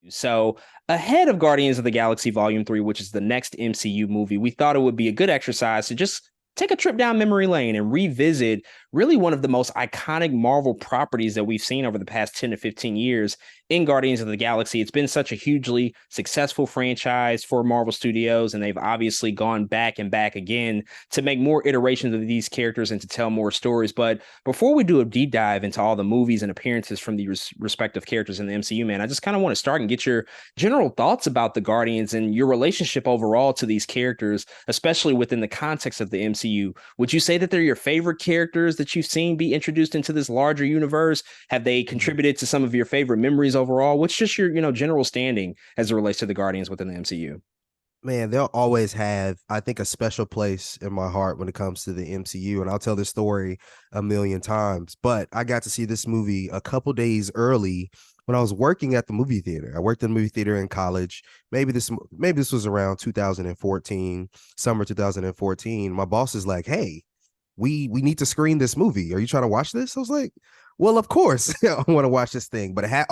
So, ahead of Guardians of the Galaxy Volume 3, which is the next MCU movie, we thought it would be a good exercise to just take a trip down memory lane and revisit really one of the most iconic Marvel properties that we've seen over the past 10 to 15 years in Guardians of the Galaxy. It's been such a hugely successful franchise for Marvel Studios, and they've obviously gone back and back again to make more iterations of these characters and to tell more stories. But before we do a deep dive into all the movies and appearances from the respective characters in the MCU, man, I just kind of want to start and get your general thoughts about the Guardians and your relationship overall to these characters, especially within the context of the MCU. Would you say that they're your favorite characters that you've seen be introduced into this larger universe? Have they contributed to some of your favorite memories overall? What's just your, general standing as it relates to the Guardians within the MCU? Man, they'll always have, I think, a special place in my heart when it comes to the MCU. And I'll tell this story a million times. But I got to see this movie a couple days early when I was working at the movie theater. I worked in the movie theater in college. Maybe this was around 2014, summer 2014. My boss is like, "Hey, we need to screen this movie. Are you trying to watch this?" I was like, well, of course I want to watch this thing, but it had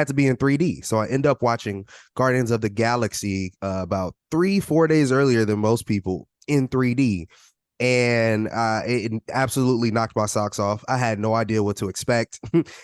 to be in 3D. So I end up watching Guardians of the Galaxy about 3-4 days earlier than most people in 3D. And it absolutely knocked my socks off. I had no idea what to expect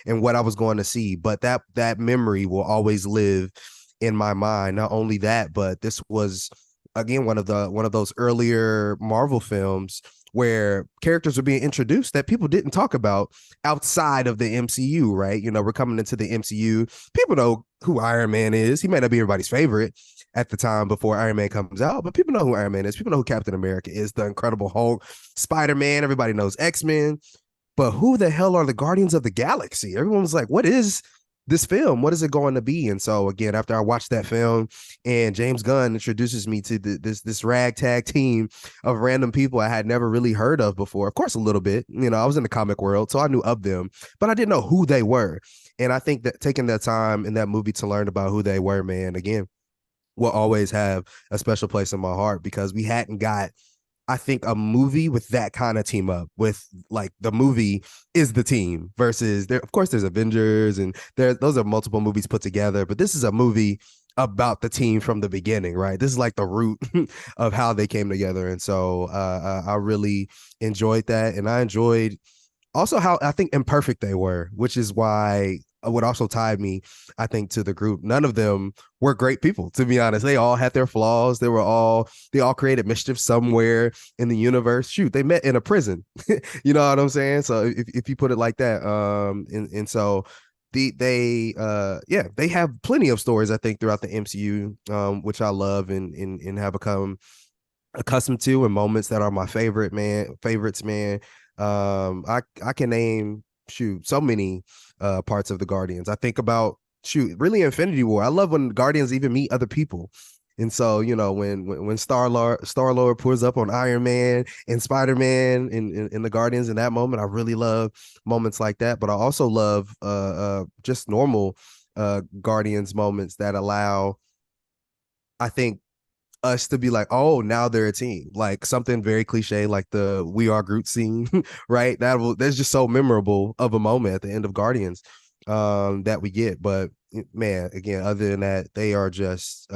and what I was going to see, but that memory will always live in my mind. Not only that, but this was again one of those earlier Marvel films where characters were being introduced that people didn't talk about outside of the MCU, right? We're coming into the MCU. People know who Iron Man is. He may not be everybody's favorite at the time before Iron Man comes out, but people know who Iron Man is. People know who Captain America is, the Incredible Hulk, Spider-Man. Everybody knows X-Men. But who the hell are the Guardians of the Galaxy? Everyone was like, what is this film? What is it going to be? And so again, after I watched that film and James Gunn introduces me to this ragtag team of random people I had never really heard of before, of course, a little bit, I was in the comic world, so I knew of them, but I didn't know who they were. And I think that taking that time in that movie to learn about who they were, man, again, will always have a special place in my heart because we hadn't got, I think, a movie with that kind of team up with like the movie is the team versus there. Of course, there's Avengers and those are multiple movies put together, but this is a movie about the team from the beginning, right? This is like the root of how they came together. And so I really enjoyed that. And I enjoyed also how I think imperfect they were, which is why what also tied me, I think, to the group. None of them were great people, to be honest. They all had their flaws. They all created mischief somewhere in the universe. Shoot, they met in a prison. You know what I'm saying? So if you put it like that, and so they have plenty of stories, I think, throughout the MCU, which I love and have become accustomed to, and moments that are my favorites, man. I can name so many parts of the Guardians. I think about really Infinity War. I love when Guardians even meet other people. And so, when Star Lord pulls up on Iron Man and Spider-Man in the Guardians in that moment, I really love moments like that. But I also love just normal Guardians moments that allow, I think, us to be like, oh, now they're a team. Like something very cliche, like the "We Are Groot" scene, right? That's just so memorable of a moment at the end of Guardians that we get. But man, again, other than that, they are just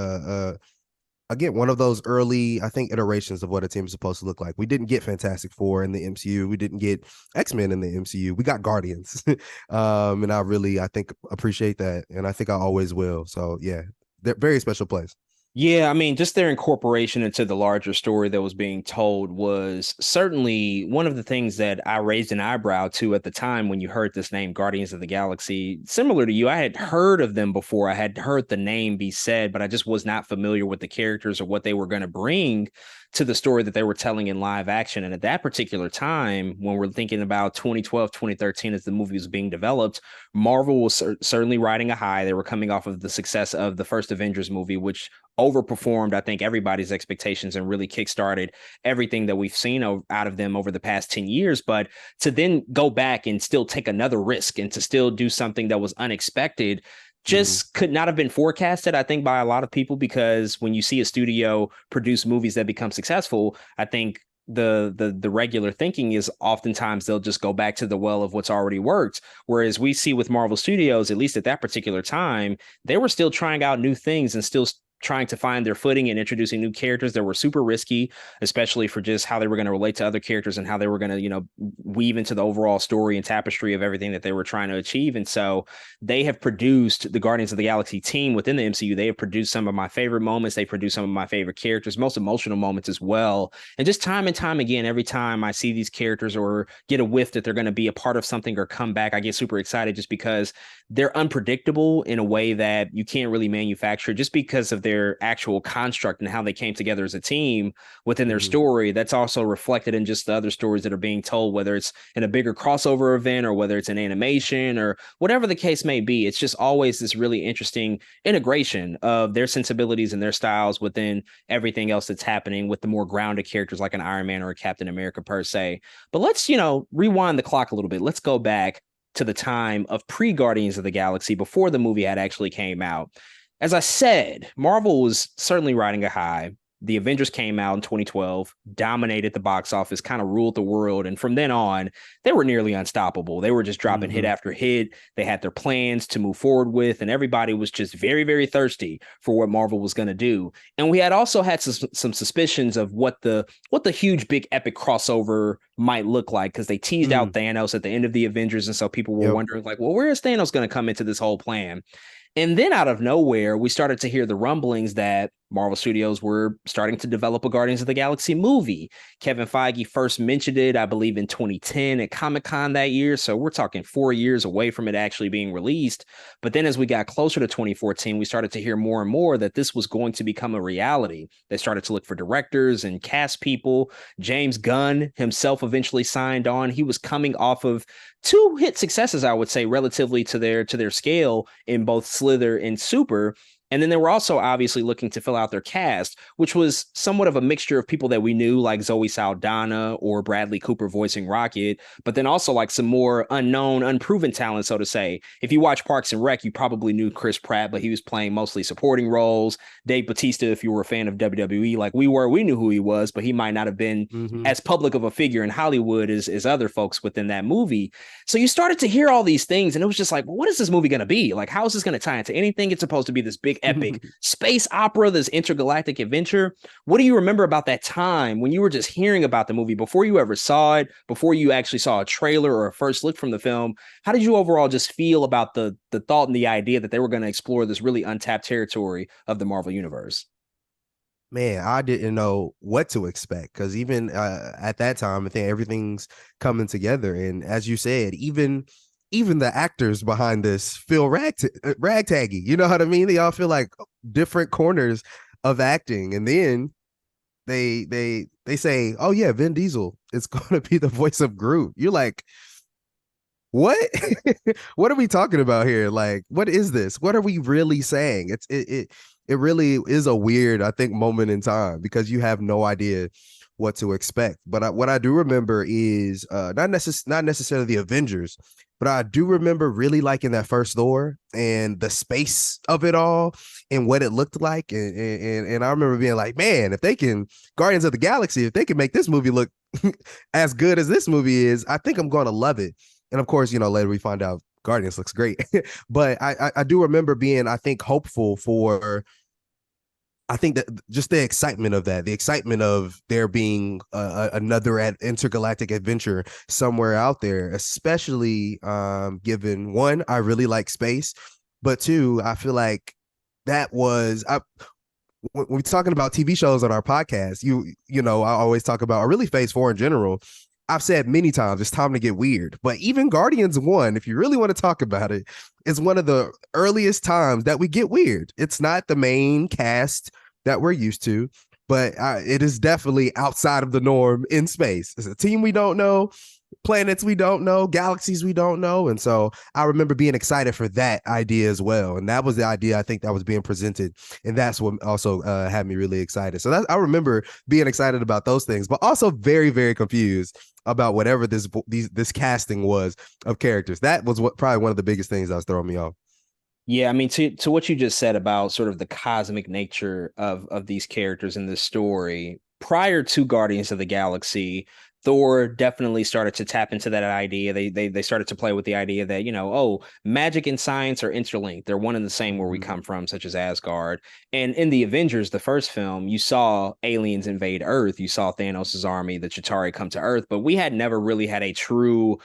again one of those early, I think, iterations of what a team is supposed to look like. We didn't get Fantastic Four in the MCU. We didn't get X-Men in the MCU. We got Guardians. And I think appreciate that, and I think I always will. So yeah, they're very special place. Yeah, I mean, just their incorporation into the larger story that was being told was certainly one of the things that I raised an eyebrow to at the time when you heard this name, Guardians of the Galaxy. Similar to you, I had heard of them before. I had heard the name be said, but I just was not familiar with the characters or what they were going to bring to the story that they were telling in live action. And at that particular time, when we're thinking about 2012, 2013, as the movie was being developed, Marvel was certainly riding a high. They were coming off of the success of the first Avengers movie, which overperformed, I think, everybody's expectations and really kickstarted everything that we've seen out of them over the past 10 years. But to then go back and still take another risk and to still do something that was unexpected Mm-hmm. just could not have been forecasted, I think, by a lot of people, because when you see a studio produce movies that become successful, I think the regular thinking is oftentimes they'll just go back to the well of what's already worked. Whereas we see with Marvel Studios, at least at that particular time, they were still trying out new things and still trying to find their footing and introducing new characters that were super risky, especially for just how they were going to relate to other characters and how they were going to, weave into the overall story and tapestry of everything that they were trying to achieve. And so they have produced the Guardians of the Galaxy team within the MCU. They have produced some of my favorite moments. They produced some of my favorite characters, most emotional moments as well. And just time and time again, every time I see these characters or get a whiff that they're going to be a part of something or come back, I get super excited just because they're unpredictable in a way that you can't really manufacture just because of their actual construct and how they came together as a team within their Mhm. story. That's also reflected in just the other stories that are being told, whether it's in a bigger crossover event or whether it's an animation or whatever the case may be. It's just always this really interesting integration of their sensibilities and their styles within everything else that's happening with the more grounded characters like an Iron Man or a Captain America per se. But let's, rewind the clock a little bit. Let's go back to the time of pre Guardians of the Galaxy before the movie had actually came out. As I said, Marvel was certainly riding a high. The Avengers came out in 2012, dominated the box office, kind of ruled the world. And from then on, they were nearly unstoppable. They were just dropping hit Mhm. after hit. They had their plans to move forward with, and everybody was just very, very thirsty for what Marvel was going to do. And we had also had some suspicions of what the huge, big, epic crossover might look like because they teased out Mm. Thanos at the end of the Avengers. And so people were Yep. wondering, like, well, where is Thanos going to come into this whole plan? And then out of nowhere, we started to hear the rumblings that Marvel Studios were starting to develop a Guardians of the Galaxy movie. Kevin Feige first mentioned it, I believe, in 2010 at Comic-Con that year. So we're talking 4 years away from it actually being released. But then as we got closer to 2014, we started to hear more and more that this was going to become a reality. They started to look for directors and cast people. James Gunn himself eventually signed on. He was coming off of two hit successes, I would say, relatively to their scale in both Slither and Super. And then they were also obviously looking to fill out their cast, which was somewhat of a mixture of people that we knew, like Zoe Saldana or Bradley Cooper voicing Rocket, but then also like some more unknown, unproven talent, so to say. If you watch Parks and Rec, you probably knew Chris Pratt, but he was playing mostly supporting roles. Dave Bautista, if you were a fan of WWE, like we were, we knew who he was, but he might not have been Mhm. as public of a figure in Hollywood as other folks within that movie. So you started to hear all these things, and it was just like, well, what is this movie going to be? Like, how is this going to tie into anything? It's supposed to be this big, epic space opera, this intergalactic adventure. What do you remember about that time when you were just hearing about the movie before you ever saw it, before you actually saw a trailer or a first look from the film? How did you overall just feel about the thought and the idea that they were going to explore this really untapped territory of the Marvel universe? Man, I didn't know what to expect because even at that time, I think everything's coming together. And as you said, even the actors behind this feel ragtaggy. You know what I mean? They all feel like different corners of acting. And then they say, "Oh yeah, Vin Diesel is going to be the voice of Groot." You're like, what? What are we talking about here? Like, what is this? What are we really saying? It really is a weird, I think, moment in time because you have no idea what to expect. But what I do remember is not necessarily the Avengers, but I do remember really liking that first Thor and the space of it all and what it looked like. And I remember being like, man, if they can Guardians of the Galaxy, if they can make this movie look as good as this movie is, I think I'm going to love it. And of course, later we find out Guardians looks great. But I do remember being, I think, hopeful for, I think that just the excitement of that, the excitement of there being another intergalactic adventure somewhere out there, especially given one, I really like space, but two, I feel like that was when we're talking about TV shows on our podcast, I always talk about, or really Phase 4 in general. I've said many times it's time to get weird. But even Guardians 1, if you really want to talk about it, is one of the earliest times that we get weird. It's not the main cast that we're used to, but it is definitely outside of the norm in space. It's a team we don't know, planets we don't know, galaxies we don't know. And so I remember being excited for that idea as well. And that was the idea I think that was being presented. And that's what also had me really excited. So I remember being excited about those things, but also very, very confused about whatever this casting was of characters. That was probably one of the biggest things that was throwing me off. Yeah, I mean, to what you just said about sort of the cosmic nature of these characters in this story, prior to Guardians of the Galaxy, Thor definitely started to tap into that idea. They started to play with the idea that, oh, magic and science are interlinked. They're one and the same where we Mhm. come from, such as Asgard. And in the Avengers, the first film, you saw aliens invade Earth. You saw Thanos' army, the Chitauri, come to Earth, but we had never really had a true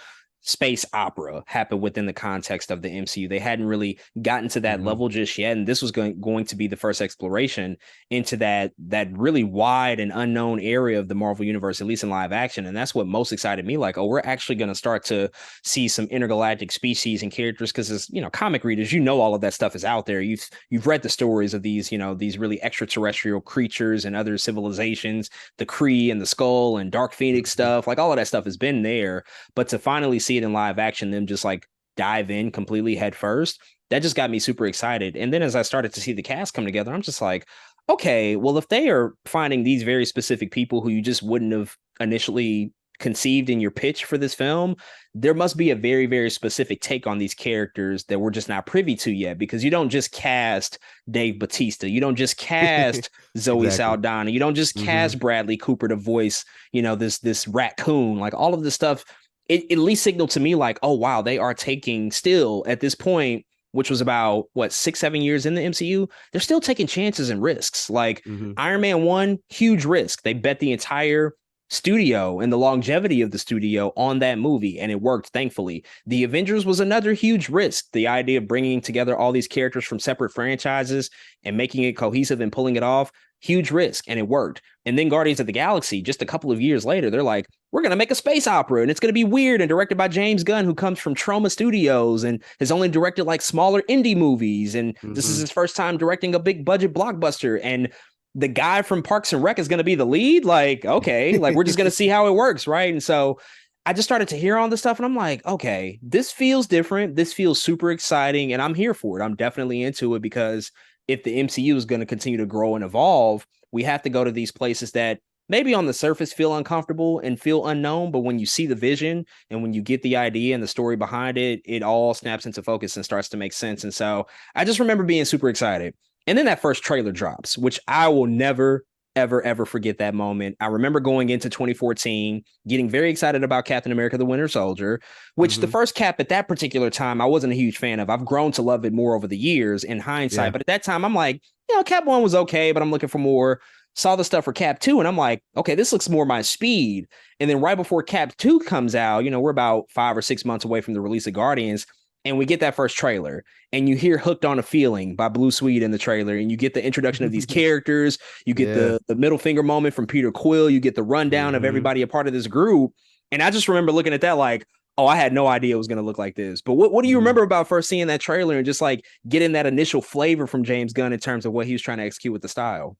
space opera happen within the context of the MCU. They hadn't really gotten to that Mhm. level just yet, and this was going to be the first exploration into that really wide and unknown area of the Marvel universe, at least in live action. And that's what most excited me. Like, oh, we're actually going to start to see some intergalactic species and characters because, as comic readers, all of that stuff is out there. You've read the stories of these these really extraterrestrial creatures and other civilizations, the Kree and the Skull and Dark Phoenix Mhm. stuff. Like all of that stuff has been there, but to finally see it in live action, them just like dive in completely head first, that just got me super excited. And then as I started to see the cast come together, I'm just like, okay, well, if they are finding these very specific people who you just wouldn't have initially conceived in your pitch for this film, there must be a very, very specific take on these characters that we're just not privy to yet. Because you don't just cast Dave Bautista, you don't just cast Zoe Exactly. Saldana, you don't just Mhm. cast Bradley Cooper to voice, this raccoon. Like all of this stuff, it at least signaled to me like, oh wow, they are taking still at this point, which was about what 6, 7 years in the MCU, they're still taking chances and risks. Like Mhm. Iron Man 1, huge risk. They bet the entire studio and the longevity of the studio on that movie, and it worked, thankfully. The Avengers was another huge risk. The idea of bringing together all these characters from separate franchises and making it cohesive and pulling it off, huge risk, and it worked. And then Guardians of the Galaxy, just a couple of years later, they're like, we're going to make a space opera and it's going to be weird and directed by James Gunn, who comes from Troma Studios and has only directed like smaller indie movies. And this is Mhm. his first time directing a big budget blockbuster. And the guy from Parks and Rec is going to be the lead. Like, okay, like we're just going to see how it works. Right. And so I just started to hear all this stuff and I'm like, okay, this feels different. This feels super exciting. And I'm here for it. I'm definitely into it because if the MCU is going to continue to grow and evolve, we have to go to these places that maybe on the surface feel uncomfortable and feel unknown, but when you see the vision and when you get the idea and the story behind it, it all snaps into focus and starts to make sense. And so I just remember being super excited. And then that first trailer drops, which I will never, ever, ever forget that moment. I remember going into 2014, getting very excited about Captain America, the Winter Soldier, which the Mhm. first Cap at that particular time, I wasn't a huge fan of. I've grown to love it more over the years in hindsight. Yeah. But at that time, I'm like, Cap 1 was okay, but I'm looking for more. Saw the stuff for Cap 2, and I'm like, okay, this looks more my speed. And then right before Cap 2 comes out, we're about 5 or 6 months away from the release of Guardians, and we get that first trailer, and you hear Hooked on a Feeling by Blue Sweet in the trailer, and you get the introduction of these characters, you get Yeah. the middle finger moment from Peter Quill, you get the rundown of Mhm. everybody a part of this group. And I just remember looking at that like, oh, I had no idea it was going to look like this. But what do you Mhm. remember about first seeing that trailer and just like getting that initial flavor from James Gunn in terms of what he was trying to execute with the style?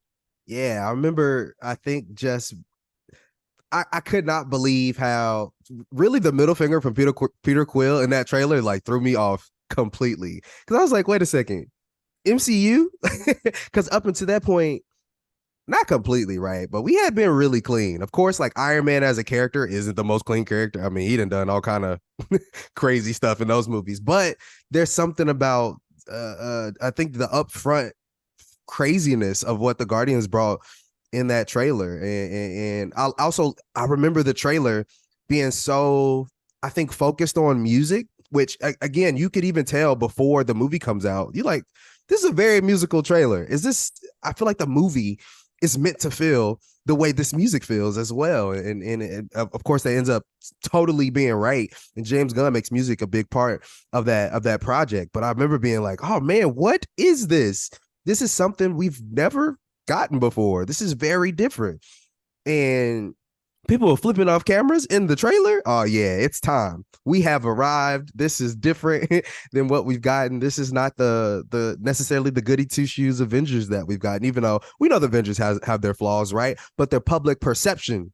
Yeah, I remember. I think just I could not believe how really the middle finger from Peter Quill in that trailer like threw me off completely because I was like, wait a second, MCU, because up until that point, not completely right, but we had been really clean. Of course, like Iron Man as a character isn't the most clean character. I mean, he done all kind of crazy stuff in those movies, but there's something about I think the upfront craziness of what the Guardians brought in that trailer. And I remember the trailer being so, I think, focused on music, which again, you could even tell before the movie comes out. You're like, this is a very musical trailer. Is this, I feel like the movie is meant to feel the way this music feels as well. And of course that ends up totally being right. And James Gunn makes music a big part of that project. But I remember being like, oh man, what is this? This is something we've never gotten before. This is very different. And people are flipping off cameras in the trailer. Oh yeah, it's time. We have arrived. This is different than what we've gotten. This is not the necessarily the goody two shoes Avengers that we've gotten, even though we know the Avengers have their flaws, right? But their public perception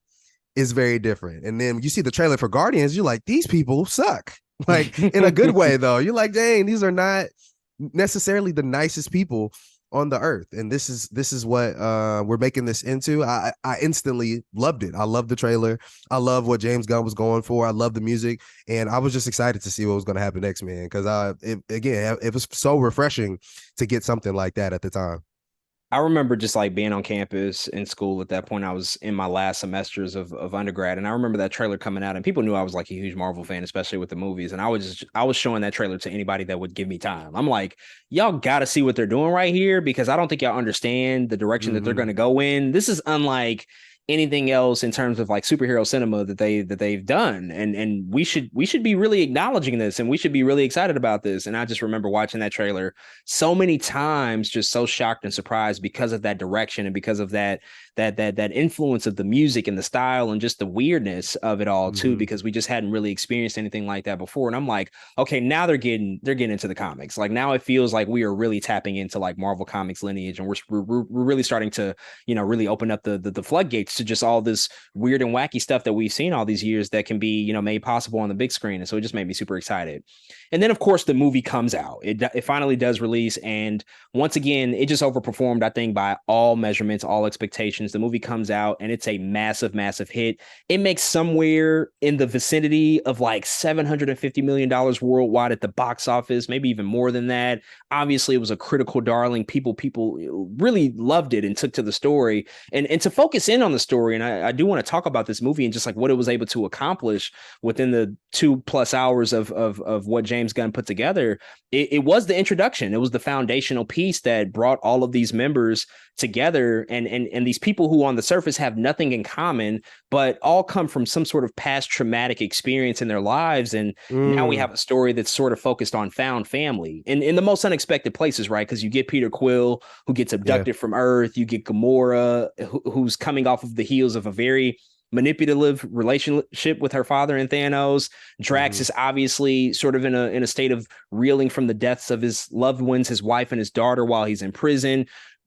is very different. And then you see the trailer for Guardians, you're like, these people suck. Like in a good way, though. You're like, dang, these are not necessarily the nicest people on the earth. And this is what we're making this into. I instantly loved it. I love the trailer. I love what James Gunn was going for. I love the music, and I was just excited to see what was going to happen next, man, because again, it was so refreshing to get something like that at the time. I remember just like being on campus in school at that point. I was in my last semesters of undergrad, and I remember that trailer coming out, and people knew I was like a huge Marvel fan, especially with the movies. And I was showing that trailer to anybody that would give me time. I'm like, y'all got to see what they're doing right here because I don't think y'all understand the direction that they're Hmm. going to go in. This is unlike anything else in terms of like superhero cinema that they've done, and we should be really acknowledging this, and we should be really excited about this. And I just remember watching that trailer so many times, just so shocked and surprised because of that direction and because of that influence of the music and the style and just the weirdness of it all too, Hmm. because we just hadn't really experienced anything like that before. And I'm like, okay, now they're getting into the comics. Like now it feels like we are really tapping into like Marvel Comics lineage, and we're really starting to, you know, really open up the floodgates to just all this weird and wacky stuff that we've seen all these years that can be, you know, made possible on the big screen. And so it just made me super excited. And then, of course, the movie comes out. It finally does release, and once again, it just overperformed. I think by all measurements, all expectations. The movie comes out, and it's a massive, massive hit. It makes somewhere in the vicinity of like $750 million worldwide at the box office, maybe even more than that. Obviously, it was a critical darling. People really loved it and took to the story. And to focus in on the story, and I do want to talk about this movie and just like what it was able to accomplish within the 2+ hours of what James Gunn put together. It was the introduction. It was the foundational piece that brought all of these members together, and these people who on the surface have nothing in common, but all come from some sort of past traumatic experience in their lives. And now we Mm, have a story that's sort of focused on found family in the most unexpected places, right? Because you get Peter Quill, who gets yeah. abducted from Earth. You get Gamora, who's coming off of the heels of a very manipulative relationship with her father and Thanos. Drax Hmm. is obviously sort of in a state of reeling from the deaths of his loved ones, his wife and his daughter while he's in prison.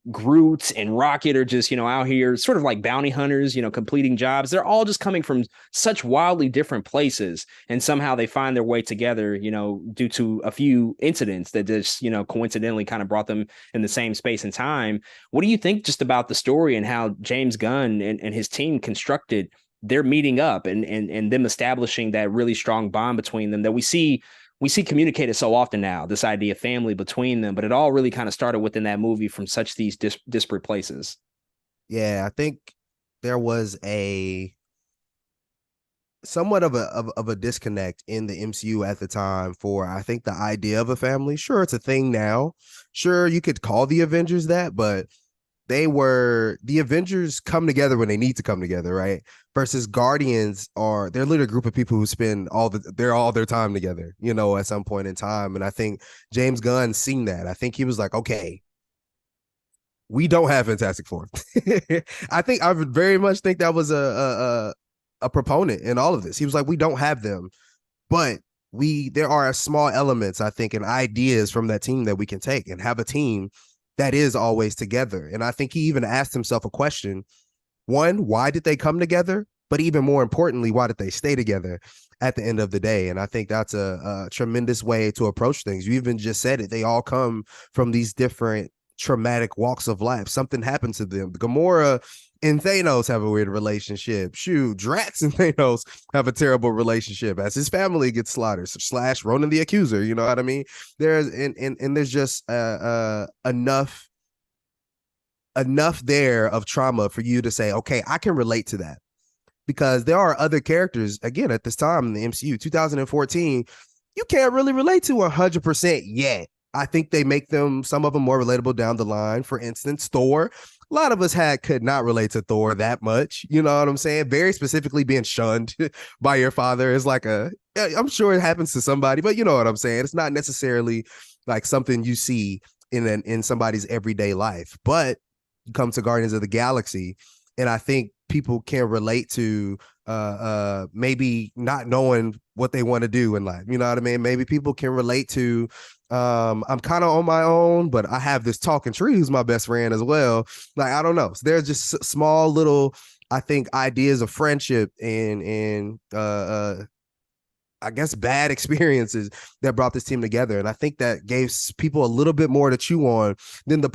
Groot and Rocket are just, you know, out here sort of like bounty hunters, you know, completing jobs. They're all just coming from such wildly different places. And somehow they find their way together, you know, due to a few incidents that just, you know, coincidentally kind of brought them in the same space and time. What do you think just about the story and how James Gunn and his team constructed their meeting up and them establishing that really strong bond between them that we see communicated so often now, this idea of family between them, but it all really kind of started within that movie from such these disparate places. Yeah, I think there was a somewhat of a disconnect in the MCU at the time for I think the idea of a family. Sure, it's a thing now. Sure, you could call the Avengers that, but the Avengers come together when they need to come together, right? Versus Guardians they're literally a group of people who spend all their time together, you know, at some point in time. And I think James Gunn seen that. I think he was like, okay, we don't have Fantastic Four. I would very much think that was a proponent in all of this. He was like, we don't have them, but there are small elements, I think, and ideas from that team that we can take and have a team that is always together. And I think he even asked himself a question. One, why did they come together? But even more importantly, why did they stay together at the end of the day? And I think that's a tremendous way to approach things. You even just said it. They all come from these different traumatic walks of life. Something happened to them. Gamora and Thanos have a weird relationship. Shoot, Drax and Thanos have a terrible relationship as his family gets slaughtered. Slash Ronan the Accuser. You know what I mean? There's just enough there of trauma for you to say, okay, I can relate to that. Because there are other characters, again, at this time in the MCU, 2014, you can't really relate to 100% yet. I think they make some of them more relatable down the line. For instance, Thor. A lot of us could not relate to Thor that much. You know what I'm saying? Very specifically being shunned by your father is like I'm sure it happens to somebody, but you know what I'm saying? It's not necessarily like something you see in somebody's everyday life. But you come to Guardians of the Galaxy, and I think people can relate to maybe not knowing what they want to do in life. You know what I mean? Maybe people can relate to I'm kind of on my own, but I have this talking tree who's my best friend as well. Like, I don't know. So there's just small little, I think, ideas of friendship and I guess bad experiences that brought this team together. And I think that gave people a little bit more to chew on than the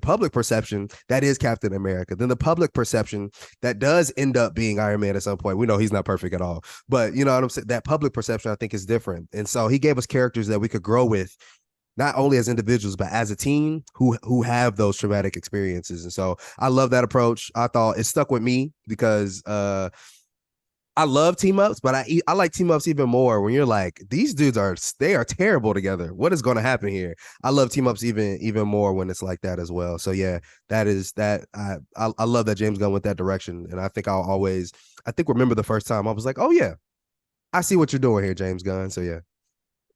public perception that is Captain America, than the public perception that does end up being Iron Man at some point. We know he's not perfect at all, but you know what I'm saying? That public perception I think is different. And so he gave us characters that we could grow with not only as individuals but as a team who have those traumatic experiences. And so I love that approach. I thought it stuck with me because I love team ups, but I like team ups even more when you're like, these dudes are terrible together. What is going to happen here? I love team ups even more when it's like that as well. So yeah, that is that. I love that James Gunn went that direction, and I think remember the first time I was like, oh yeah, I see what you're doing here, James Gunn. So yeah.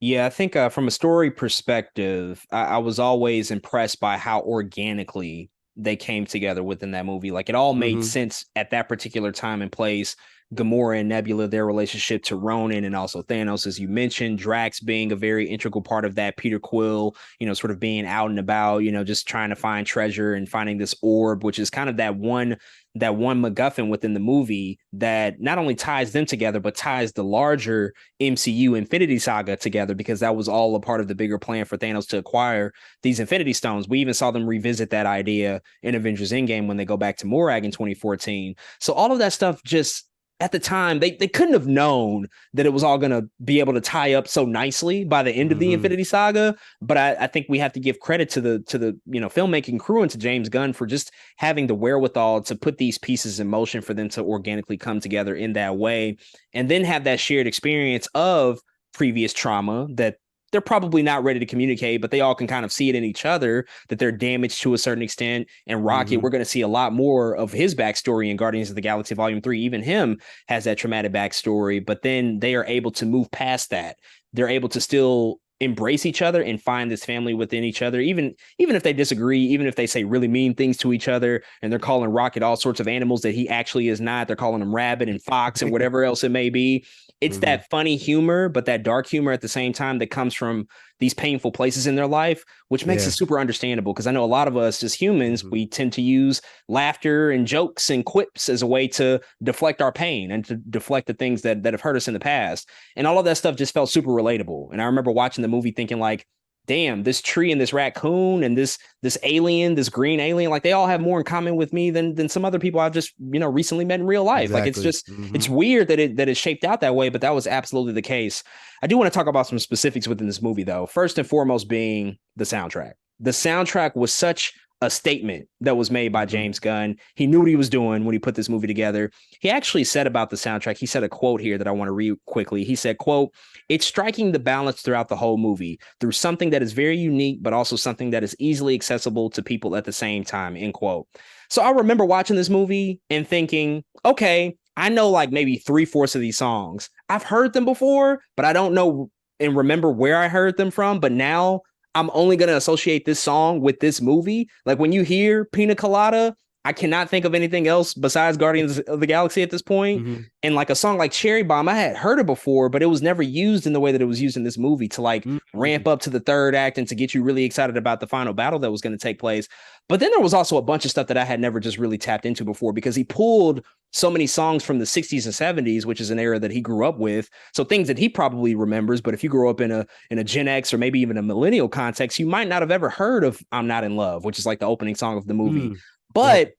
Yeah, I think from a story perspective, I was always impressed by how organically they came together within that movie. Like it all made Mm-hmm. sense at that particular time and place. Gamora and Nebula, their relationship to Ronan and also Thanos, as you mentioned, Drax being a very integral part of that, Peter Quill, sort of being out and about, just trying to find treasure and finding this orb, which is kind of that one MacGuffin within the movie that not only ties them together, but ties the larger MCU Infinity Saga together, because that was all a part of the bigger plan for Thanos to acquire these Infinity Stones. We even saw them revisit that idea in Avengers Endgame when they go back to Morag in 2014. So all of that stuff just at the time, they couldn't have known that it was all going to be able to tie up so nicely by the end of the Mm-hmm. Infinity Saga. But I think we have to give credit to the filmmaking crew and to James Gunn for just having the wherewithal to put these pieces in motion for them to organically come together in that way, and then have that shared experience of previous trauma that they're probably not ready to communicate, but they all can kind of see it in each other that they're damaged to a certain extent. And Rocket, Mm-hmm. we're going to see a lot more of his backstory in Guardians of the Galaxy Volume 3. Even him has that traumatic backstory, but then they are able to move past that. They're able to still embrace each other and find this family within each other, even if they disagree, even if they say really mean things to each other, and they're calling Rocket all sorts of animals that he actually is not. They're calling him rabbit and fox and whatever else it may be. It's Mm-hmm. that funny humor, but that dark humor at the same time that comes from these painful places in their life, which makes it Yeah. super understandable. Because I know a lot of us as humans, Mm-hmm. we tend to use laughter and jokes and quips as a way to deflect our pain and to deflect the things that have hurt us in the past. And all of that stuff just felt super relatable. And I remember watching the movie thinking like, damn, this tree and this raccoon and this alien, this green alien, like they all have more in common with me than some other people I've just recently met in real life. Like it's Exactly. just Mm-hmm. it's weird that it's shaped out that way, but that was absolutely the case. I do want to talk about some specifics within this movie though. First and foremost being the soundtrack. The soundtrack was such a statement that was made by Mm-hmm. James Gunn. He knew what he was doing when he put this movie together. He actually said about the soundtrack, he said a quote here that I want to read quickly. He said, quote, "It's striking the balance throughout the whole movie through something that is very unique, but also something that is easily accessible to people at the same time," end quote. So I remember watching this movie and thinking, okay, I know like maybe three-fourths of these songs. I've heard them before, but I don't know and remember where I heard them from. But now I'm only going to associate this song with this movie. Like when you hear Pina Colada, I cannot think of anything else besides Guardians of the Galaxy at this point. Mm-hmm. And like a song like Cherry Bomb, I had heard it before, but it was never used in the way that it was used in this movie to like Mm-hmm. ramp up to the third act and to get you really excited about the final battle that was going to take place. But then there was also a bunch of stuff that I had never just really tapped into before, because he pulled so many songs from the 60s and 70s, which is an era that he grew up with. So things that he probably remembers, but if you grow up in a Gen X or maybe even a millennial context, you might not have ever heard of "I'm Not in Love," which is like the opening song of the movie. Mm. Yep. But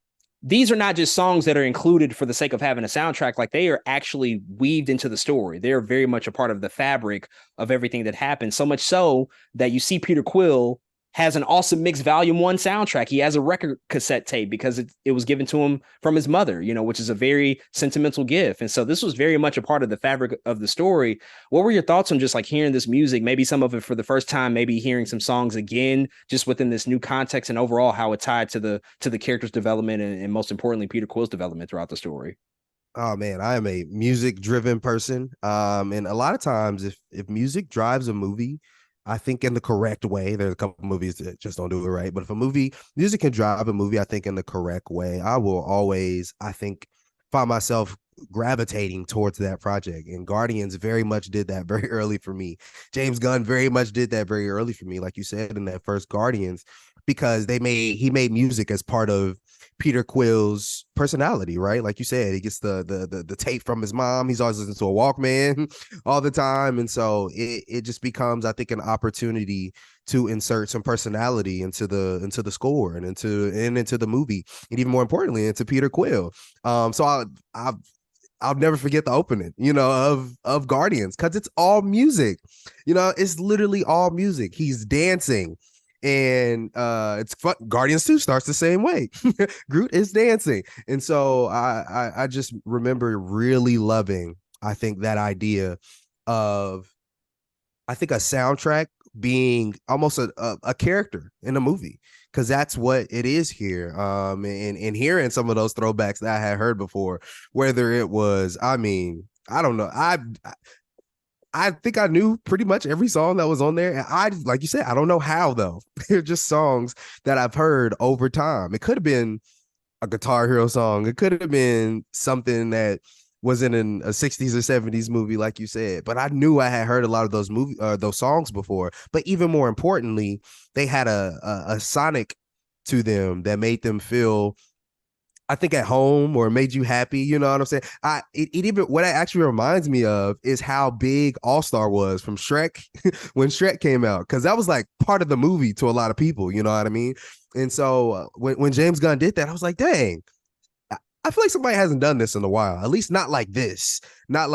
these are not just songs that are included for the sake of having a soundtrack. Like they are actually weaved into the story. They're very much a part of the fabric of everything that happens. So much so that you see Peter Quill has an awesome mix volume one soundtrack. He has a record cassette tape because it was given to him from his mother, which is a very sentimental gift. And so this was very much a part of the fabric of the story. What were your thoughts on just like hearing this music, maybe some of it for the first time, maybe hearing some songs again, just within this new context, and overall how it tied to the character's development and most importantly, Peter Quill's development throughout the story? Oh man, I am a music driven person. And a lot of times if music drives a movie, I think in the correct way, there's a couple movies that just don't do it right. But if music can drive a movie, I think in the correct way, I will always, I think, find myself gravitating towards that project. And Guardians very much did that very early for me. James Gunn very much did that very early for me, like you said in that first Guardians, because he made music as part of Peter Quill's personality, right? Like you said, he gets the tape from his mom. He's always listening to a Walkman all the time, and so it just becomes, I think, an opportunity to insert some personality into the score and into the movie, and even more importantly, into Peter Quill. So I I'll never forget the opening, of Guardians, because it's all music. It's literally all music. He's dancing. And it's fun. Guardians 2 starts the same way. Groot is dancing. And so I just remember really loving, I think, that idea of, I think, a soundtrack being almost a character in a movie, because that's what it is here. And hearing some of those throwbacks that I had heard before, whether it was, I mean, I don't know, I think I knew pretty much every song that was on there. And like you said, I don't know how though. They're just songs that I've heard over time. It could have been a Guitar Hero song. It could have been something that wasn't in a 60s or 70s movie, like you said. But I knew I had heard a lot of those songs before. But even more importantly, they had a sonic to them that made them feel, I think, at home, or made you happy. You know what I'm saying? It even, what it actually reminds me of is how big All Star was from Shrek when Shrek came out, because that was like part of the movie to a lot of people. You know what I mean? And so when James Gunn did that, I was like, dang, I feel like somebody hasn't done this in a while. At least not like this, not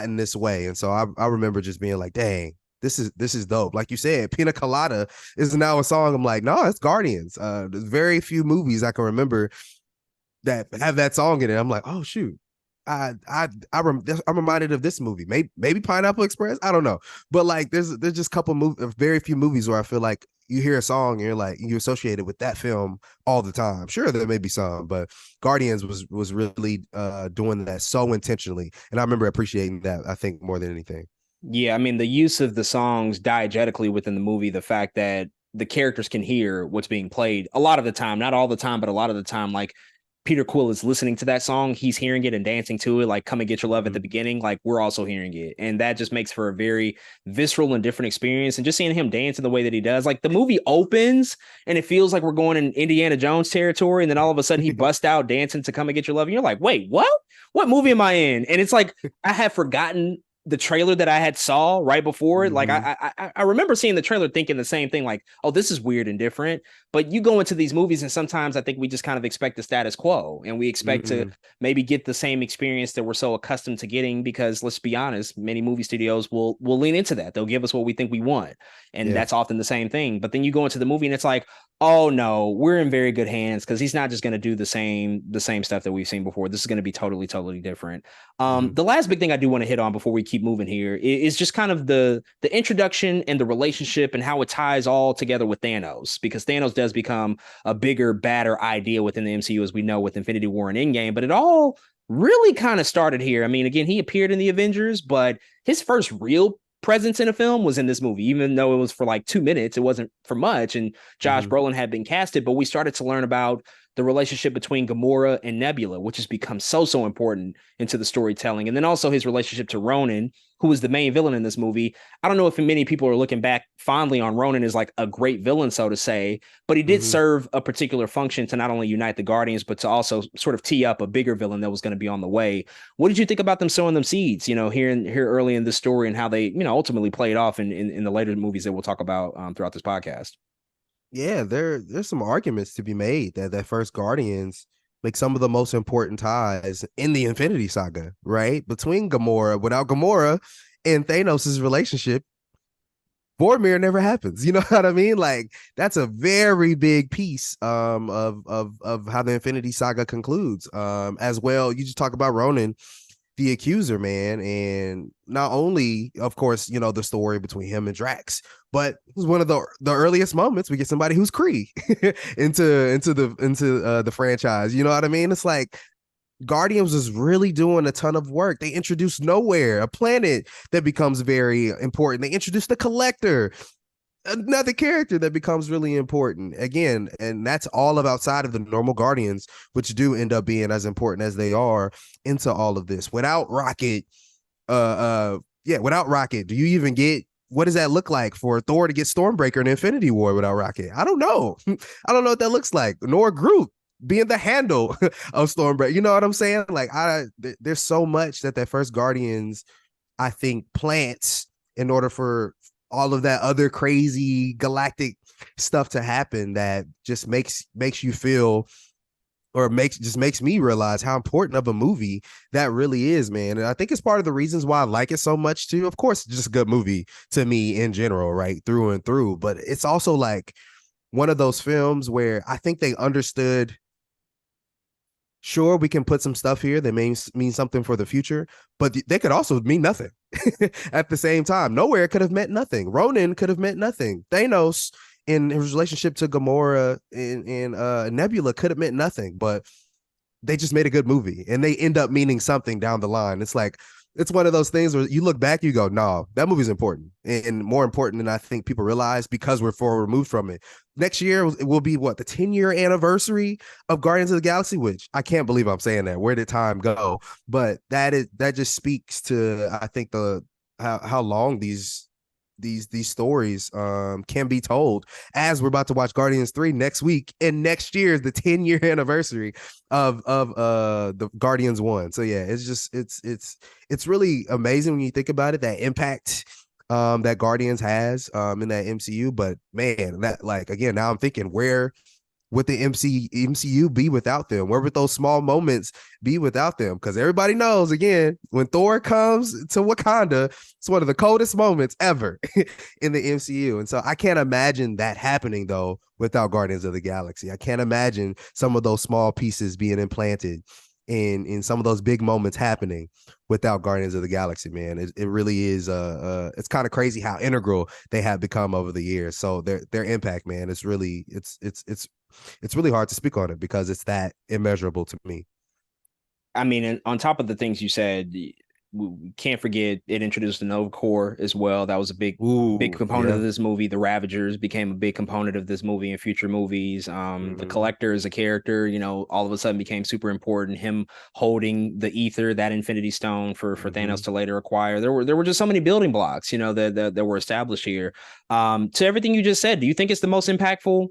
in this way. And so I remember just being like, dang. This is dope. Like you said, Pina Colada is now a song. I'm like, no, it's Guardians. There's very few movies I can remember that have that song in it. I'm like, oh shoot, I'm reminded of this movie. Maybe Pineapple Express. I don't know, but like there's just a couple very few movies where I feel like you hear a song and you're like, you associate it with that film all the time. Sure, there may be some, but Guardians was really doing that so intentionally, and I remember appreciating that, I think, more than anything. Yeah, I mean, the use of the songs diegetically within the movie, the fact that the characters can hear what's being played a lot of the time, not all the time, but a lot of the time, like Peter Quill is listening to that song, he's hearing it and dancing to it, like Come and Get Your Love at the beginning, like we're also hearing it. And that just makes for a very visceral and different experience. And just seeing him dance in the way that he does, like the movie opens and it feels like we're going in Indiana Jones territory. And then all of a sudden he busts out dancing to Come and Get Your Love. And you're like, wait, what? What movie am I in? And it's like, I had forgotten the trailer that I had saw right before it. Like Mm-hmm. I remember seeing the trailer thinking the same thing, like, oh, this is weird and different. But you go into these movies and sometimes I think we just kind of expect the status quo and we expect to Mm-hmm. maybe get the same experience that we're so accustomed to getting, because let's be honest, many movie studios will lean into that. They'll give us what we think we want. And Yeah. that's often the same thing. But then you go into the movie and it's like, oh no, we're in very good hands because he's not just going to do the same stuff that we've seen before. This is going to be totally different. Mm-hmm. The last big thing I do want to hit on before we keep moving here is just kind of the introduction and the relationship and how it ties all together with Thanos, because Thanos does become a bigger, badder idea within the MCU, as we know, with Infinity War and Endgame. But it all really kind of started here. I mean, again, he appeared in the Avengers, but his first real presence in a film was in this movie, even though it was for like 2 minutes. It wasn't for much. And Josh Mm-hmm. Brolin had been casted, but we started to learn about the relationship between Gamora and Nebula, which has become so important into the storytelling. And then also his relationship to Ronan, who was the main villain in this movie. I don't know if many people are looking back fondly on Ronan as like a great villain, so to say, but he did Mm-hmm. serve a particular function to not only unite the Guardians, but to also sort of tee up a bigger villain that was going to be on the way. What did you think about them sowing them seeds, here early in this story, and how they, ultimately played off in the later movies that we'll talk about throughout this podcast? Yeah, there's some arguments to be made that first Guardians make some of the most important ties in the Infinity Saga, right? Between Gamora, without Gamora and Thanos' relationship, Vormir never happens. You know what I mean? Like, that's a very big piece of how the Infinity Saga concludes. As well, you just talk about Ronan, the accuser, man, and not only, of course, the story between him and Drax, but it was one of the earliest moments we get somebody who's Kree into the franchise. You know what I mean? It's like Guardians is really doing a ton of work. They introduced Nowhere, a planet that becomes very important. They introduced the Collector, another character that becomes really important again, and that's all of outside of the normal Guardians, which do end up being as important as they are into all of this. Without Rocket, without Rocket, do you even get, what does that look like for Thor to get Stormbreaker in Infinity War without Rocket? I don't know. I don't know what that looks like. Nor Groot being the handle of Stormbreaker. You know what I'm saying? Like, there's so much that first Guardians, I think, plants in order for all of that other crazy galactic stuff to happen, that just makes you feel or makes me realize how important of a movie that really is, man. And I think it's part of the reasons why I like it so much too. Of course, it's just a good movie to me in general, right? Through and through. But it's also like one of those films where I think they understood, sure, we can put some stuff here that may mean something for the future, but they could also mean nothing at the same time. Nowhere could have meant nothing. Ronan could have meant nothing. Thanos in his relationship to Gamora in Nebula could have meant nothing, but they just made a good movie and they end up meaning something down the line. It's like, it's one of those things where you look back, you go, no, that movie's important and more important than I think people realize because we're far removed from it. Next year, it will be what, the 10-year anniversary of Guardians of the Galaxy, which I can't believe I'm saying that. Where did time go? But that just speaks to, I think, the how long these stories can be told, as we're about to watch Guardians 3 next week, and next year is the 10-year anniversary of the Guardians 1. So yeah, it's just it's really amazing when you think about it, that impact that Guardians has in that MCU. But man, that, like, again, now I'm thinking, where would the MCU be without them? Where would those small moments be without them? Because everybody knows, again, when Thor comes to Wakanda, it's one of the coldest moments ever in the MCU. And so I can't imagine that happening, though, without Guardians of the Galaxy. I can't imagine some of those small pieces being implanted in some of those big moments happening without Guardians of the Galaxy, man. It really is it's kind of crazy how integral they have become over the years. So their impact, man, it's really it's really hard to speak on it because it's that immeasurable to me. I mean, and on top of the things you said, we can't forget it introduced the Nova Corps as well. That was a big Ooh, component yeah. of this movie. The Ravagers became a big component of this movie and future movies. The Mm-hmm. Collector as a character, all of a sudden became super important. Him holding the ether, that Infinity Stone for Mm-hmm. Thanos to later acquire. There were just so many building blocks, that were established here. To everything you just said, do you think it's the most impactful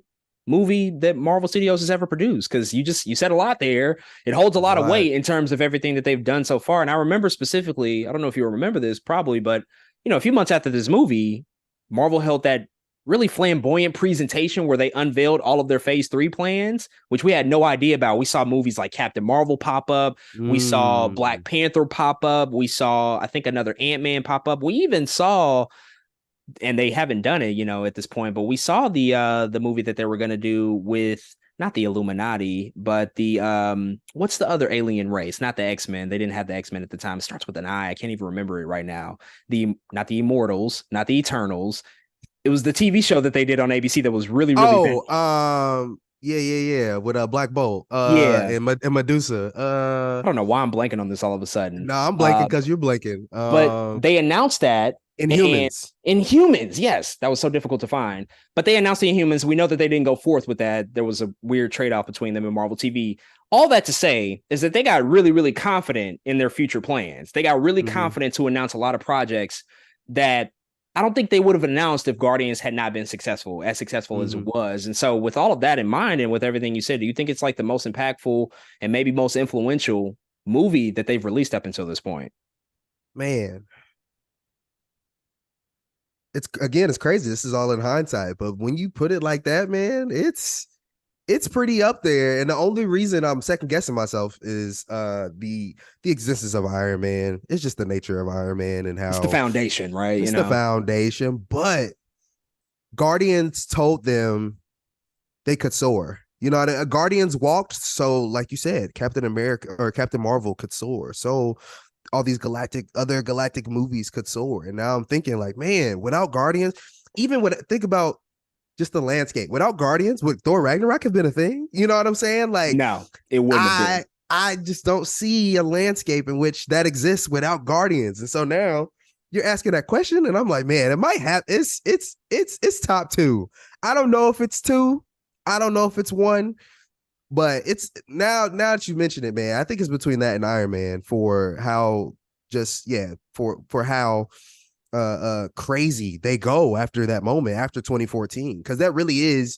movie that Marvel Studios has ever produced? Because you said a lot there. It holds a lot of Right. weight in terms of everything that they've done so far. And I remember specifically, I don't know if you remember this, probably, but a few months after this movie, Marvel held that really flamboyant presentation where they unveiled all of their phase 3 plans, which we had no idea about. We saw movies like Captain Marvel pop up, we saw Black Mm. Panther pop up, we saw, I think, another Ant-Man pop up. We even saw, and they haven't done it, at this point, but we saw the movie that they were going to do with, not the Illuminati, but the what's the other alien race? Not the X-Men. They didn't have the X-Men at the time. It starts with an I. I can't even remember it right now. The Not the Immortals, not the Eternals. It was the TV show that they did on ABC that was really, really bad. Oh, yeah, with Black Bolt, Yeah. and Medusa. I don't know why I'm blanking on this all of a sudden. No, I'm blanking Uh, because you're blanking. but they announced that, and Inhumans. Inhumans, yes, that was so difficult to find. But they announced the Inhumans. We know that they didn't go forth with that. There was a weird trade-off between them and Marvel TV. All that to say is that they got really, really confident in their future plans. They got really Mm-hmm. confident to announce a lot of projects that I don't think they would have announced if Guardians had not been as successful as it Mm-hmm. was. And so, with all of that in mind, and with everything you said, do you think it's like the most impactful and maybe most influential movie that they've released up until this point? Man, it's crazy. This is all in hindsight, but when you put it like that, man, it's pretty up there. And the only reason I'm second guessing myself is the existence of Iron Man. It's just the nature of Iron Man and It's the how foundation, right? it's the foundation. But Guardians told them they could soar. Guardians walked, so like you said, Captain America or Captain Marvel could soar. So all these other galactic movies could soar. And now I'm thinking, like, man, without Guardians, even when think about just the landscape, without Guardians, would Thor Ragnarok have been a thing? You know what I'm saying? Like, No, it wouldn't have been. I just don't see a landscape in which that exists without Guardians. And so now you're asking that question, and I'm like, man, it might have it's top two. I don't know if it's two. I don't know if it's one, but it's now that you mention it, man, I think it's between that and Iron Man for how just for how crazy they go after that moment after 2014, because that really is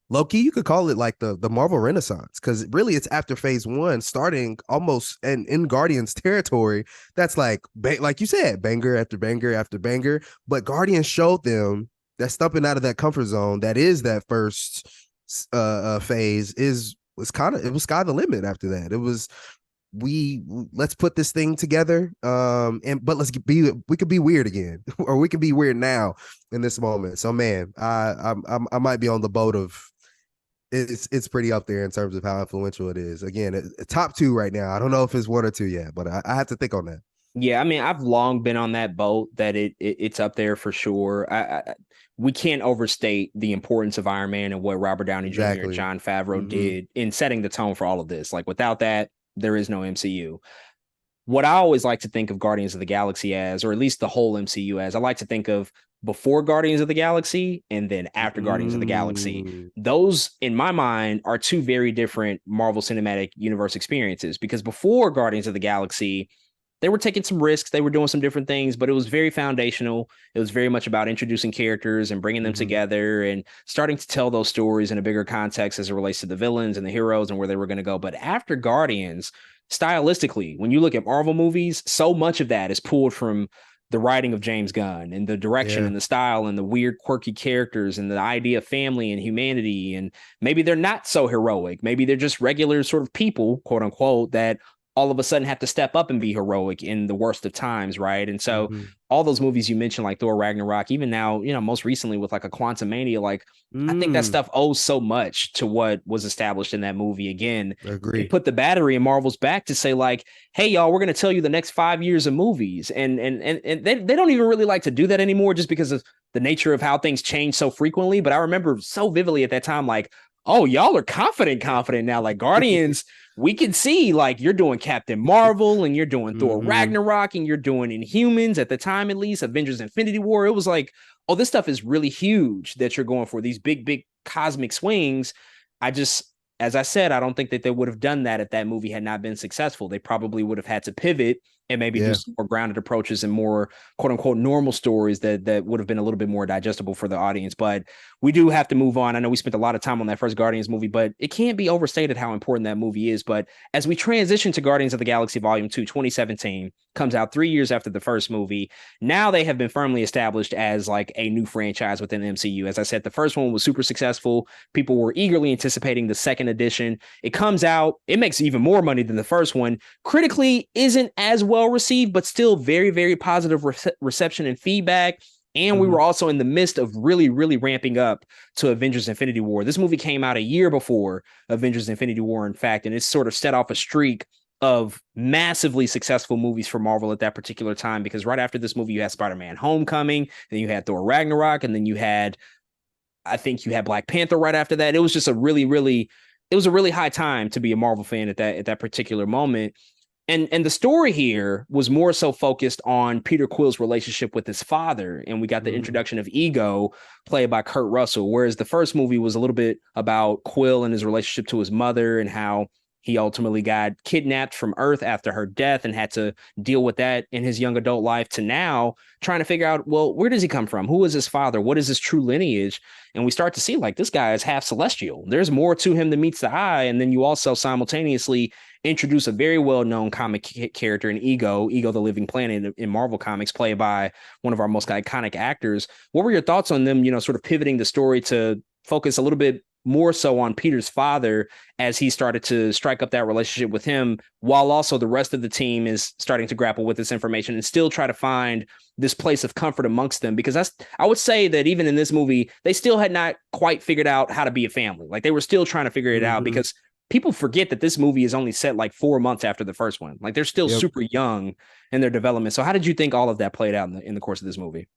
low-key, you could call it like the Marvel Renaissance, because really it's after phase 1 starting almost and in Guardians territory. That's like you said, banger after banger after banger, but Guardians showed them that stepping out of that comfort zone, that is that first phase, is it was sky the limit after that. It was we let's put this thing together, and but we could be weird again, or we could be weird now in this moment. So man, I might be on the boat of it's pretty up there in terms of how influential it is. Again, top two right now. I don't know if it's one or two yet, but I have to think on that. Yeah, I mean, I've long been on that boat that it's up there for sure. We can't overstate the importance of Iron Man and what Robert Downey Jr. and Exactly. Jon Favreau Mm-hmm. did in setting the tone for all of this. Like without that, there is no MCU. What I always like to think of Guardians of the Galaxy as, or at least the whole MCU as, I like to think of before Guardians of the Galaxy and then after Guardians of the Galaxy. Mm, Those, in my mind, are two very different Marvel Cinematic Universe experiences because before Guardians of the Galaxy, they were taking some risks, they were doing some different things, but it was very foundational. It was very much about introducing characters and bringing them mm-hmm. together and starting to tell those stories in a bigger context as it relates to the villains and the heroes and where they were going to go. But after Guardians, stylistically, when you look at Marvel movies, so much of that is pulled from the writing of James Gunn and the direction Yeah. and the style and the weird, quirky characters and the idea of family and humanity. And maybe they're not so heroic. Maybe they're just regular sort of people, quote unquote, that all of a sudden have to step up and be heroic in the worst of times, right? And so Mm-hmm. all those movies you mentioned, like Thor Ragnarok, even now, most recently with like a Quantum Mania, like I think that Mm, stuff owes so much to what was established in that movie. Again, they agree. put the battery in Marvel's back to say, like, hey, y'all, we're going to tell you the next 5 years of movies. And they don't even really like to do that anymore just because of the nature of how things change so frequently. But I remember so vividly at that time, like, oh, y'all are confident now. Like Guardians, we can see like you're doing Captain Marvel and you're doing Thor Mm-hmm. Ragnarok and you're doing Inhumans at the time, at least Avengers Infinity War. It was like, oh, this stuff is really huge that you're going for these big, big cosmic swings. I just, as I said, I don't think that they would have done that if that movie had not been successful. They probably would have had to pivot and maybe do Yeah. some more grounded approaches and more quote unquote normal stories that would have been a little bit more digestible for the audience. But we do have to move on. I know we spent a lot of time on that first Guardians movie, but it can't be overstated how important that movie is. But as we transition to Guardians of the Galaxy Volume 2, 2017, comes out 3 years after the first movie. Now they have been firmly established as like a new franchise within the MCU. As I said, the first one was super successful. People were eagerly anticipating the second edition. It comes out, it makes even more money than the first one. Critically isn't as well received, but still very, very positive reception and feedback. And we Mm-hmm. were also in the midst of really, really ramping up to Avengers Infinity War. This movie came out a year before Avengers Infinity War, in fact, and it's sort of set off a streak of massively successful movies for Marvel at that particular time. Because right after this movie, you had Spider-Man Homecoming, then you had Thor Ragnarok, and then I think you had Black Panther right after that. It was just a really, really, it was a really high time to be a Marvel fan at that particular moment. And the story here was more so focused on Peter Quill's relationship with his father, and we got the Mm-hmm. introduction of Ego, played by Kurt Russell. Whereas the first movie was a little bit about Quill and his relationship to his mother and how he ultimately got kidnapped from Earth after her death and had to deal with that in his young adult life. To now trying to figure out, well, where does he come from? Who is his father? What is his true lineage? And we start to see like this guy is half celestial. There's more to him than meets the eye. And then you also simultaneously introduce a very well-known comic character in Ego the Living Planet in Marvel Comics, played by one of our most iconic actors. What were your thoughts on them, sort of pivoting the story to focus a little bit more so on Peter's father as he started to strike up that relationship with him, while also the rest of the team is starting to grapple with this information and still try to find this place of comfort amongst them? Because I would say that even in this movie, they still had not quite figured out how to be a family. Like they were still trying to figure it out Mm-hmm. because people forget that this movie is only set like 4 months after the first one. Like they're still Yep. super young in their development. So how did you think all of that played out in the course of this movie?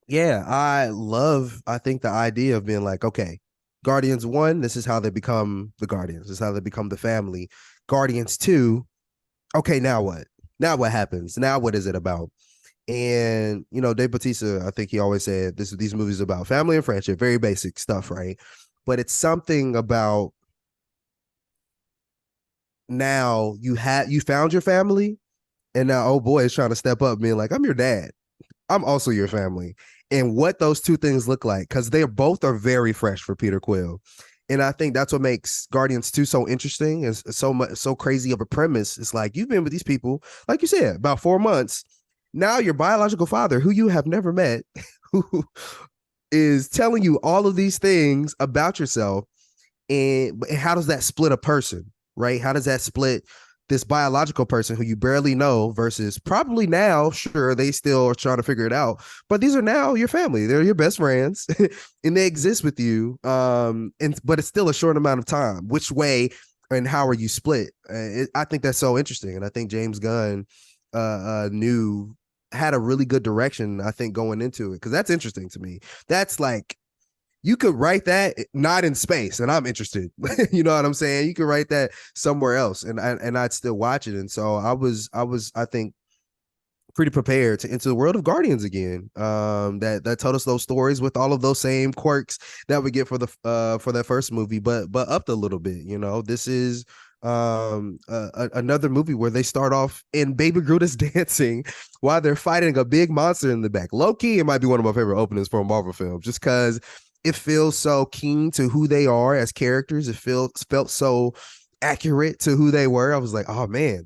Yeah, I think the idea of being like, okay, Guardians 1, this is how they become the Guardians. This is how they become the family. Guardians 2, okay, now what? Now what happens? Now what is it about? And Dave Bautista, I think he always said these movies are about family and friendship, very basic stuff, right? But it's something about now you found your family, and now oh boy is trying to step up, being like, I'm your dad. I'm also your family. And what those two things look like, because they both are very fresh for Peter Quill. And I think that's what makes Guardians 2 so interesting and so crazy of a premise. It's like you've been with these people, like you said, about 4 months. Now your biological father, who you have never met, who is telling you all of these things about yourself. And how does that split a person, right? How does that split this biological person who you barely know versus probably now, sure, they still are trying to figure it out, but these are now your family. They're your best friends and they exist with you. And but it's still a short amount of time. Which way and how are you split? I think that's so interesting. And I think James Gunn knew had a really good direction, I think, going into it. Cause that's interesting to me. That's like, you could write that not in space, and I'm interested. You know what I'm saying? You could write that somewhere else, and I'd still watch it. And so I think pretty prepared to enter the world of Guardians again. That told us those stories with all of those same quirks that we get for that first movie, but upped a little bit. You know, this is another movie where they start off and Baby Groot is dancing while they're fighting a big monster in the back. Low key, it might be one of my favorite openings for a Marvel film, just because it feels so keen to who they are as characters. It felt so accurate to who they were. I was like, oh man,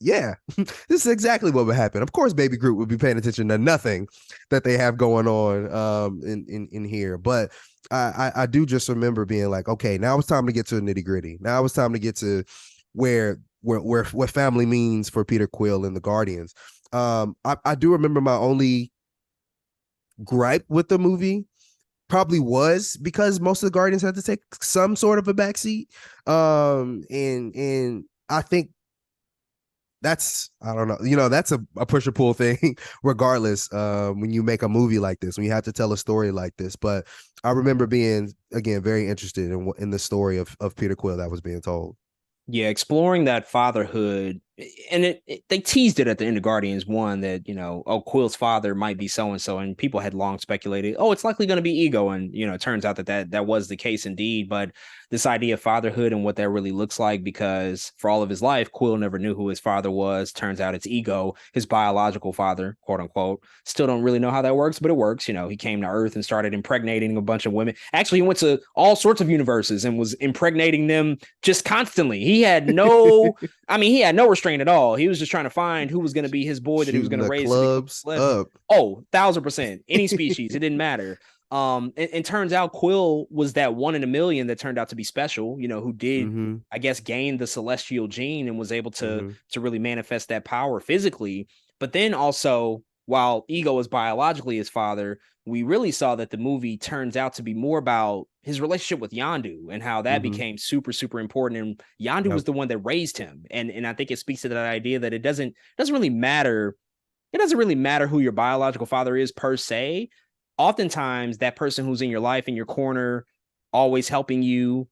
yeah, this is exactly what would happen. Of course, Baby Groot would be paying attention to nothing that they have going on in here. But I do just remember being like, okay, now it's time to get to the nitty gritty. Now it's time to get to where what family means for Peter Quill and the Guardians. I do remember my only gripe with the movie probably was because most of the Guardians had to take some sort of a backseat. And I think that's, I don't know, you know, that's a push or pull thing, regardless, when you make a movie like this, when you have to tell a story like this. But I remember being, again, very interested in the story of Peter Quill that was being told. Yeah, exploring that fatherhood, and they teased it at the end of Guardians 1 that, oh, Quill's father might be so and so, and people had long speculated, oh, it's likely going to be Ego, and it turns out that was the case indeed. But this idea of fatherhood and what that really looks like, because for all of his life, Quill never knew who his father was. Turns out it's Ego, his biological father, quote unquote. Still don't really know how that works, but it works. He came to Earth and started impregnating a bunch of women. Actually, he went to all sorts of universes and was impregnating them just constantly. He had no, he had no restraint at all. He was just trying to find who was going to be his boy that he was going to raise. Clubs up. Oh, 1,000%. Any species, it didn't matter. And turns out Quill was that 1 in a million that turned out to be special, who did, I guess, gain the celestial gene and was able to really manifest that power physically. But then also, while Ego is biologically his father, we really saw that the movie turns out to be more about his relationship with Yondu and how that became super, super important. And Yondu was the one that raised him. And I think it speaks to that idea that it doesn't really matter. It doesn't really matter who your biological father is per se. Oftentimes that person who's in your life, in your corner, always helping you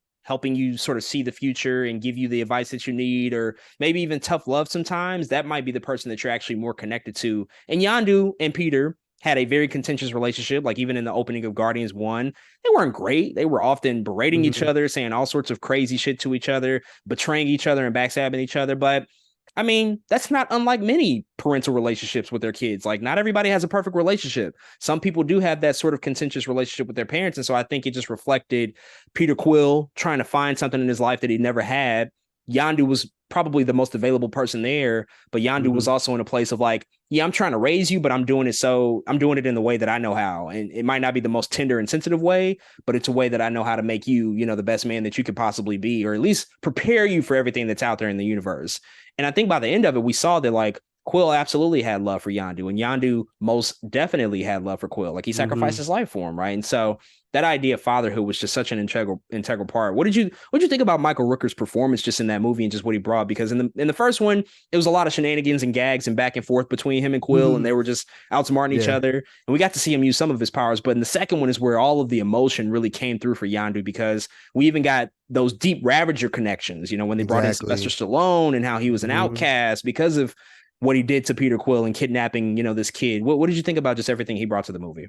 sort of see the future and give you the advice that you need, or maybe even tough love sometimes, that might be the person that you're actually more connected to. And Yondu and Peter had a very contentious relationship. Like even in the opening of Guardians 1, they weren't great. They were often berating each other, saying all sorts of crazy shit to each other, betraying each other and backstabbing each other. But that's not unlike many parental relationships with their kids. Like, not everybody has a perfect relationship. Some people do have that sort of contentious relationship with their parents. And so I think it just reflected Peter Quill trying to find something in his life that he never had. Yondu was probably the most available person there, but Yondu was also in a place of like, yeah, I'm trying to raise you, but I'm doing it in the way that I know how. And it might not be the most tender and sensitive way, but it's a way that I know how to make you, the best man that you could possibly be, or at least prepare you for everything that's out there in the universe. And I think by the end of it, we saw that like Quill absolutely had love for Yondu, and Yondu most definitely had love for Quill. Like he sacrificed his life for him, right? And so that idea of fatherhood was just such an integral part. What did you think about Michael Rooker's performance just in that movie and just what he brought? Because in the first one, it was a lot of shenanigans and gags and back and forth between him and Quill, and they were just outsmarting each other. And we got to see him use some of his powers. But in the second one is where all of the emotion really came through for Yondu, because we even got those deep Ravager connections, when they brought in Sylvester Stallone and how he was an outcast because of what he did to Peter Quill and kidnapping, this kid. What did you think about just everything he brought to the movie?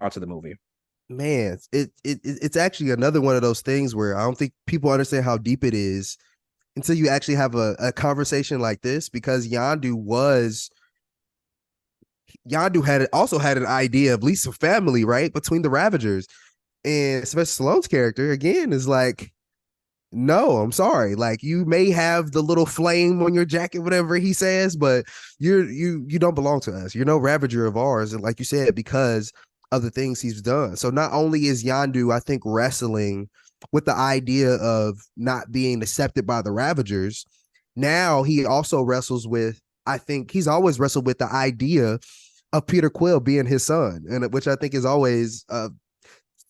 Man, it's actually another one of those things where I don't think people understand how deep it is until you actually have a conversation like this, because Yondu also had an idea of at least a family, right, between the Ravagers. And Sylvester Stallone's character, again, is like, no, I'm sorry. Like, you may have the little flame on your jacket, whatever he says, but you don't belong to us. You're no Ravager of ours. And like you said, because of the things he's done. So not only is Yondu, I think, wrestling with the idea of not being accepted by the Ravagers, now he also wrestles with, I think he's always wrestled with the idea of Peter Quill being his son, and which I think is always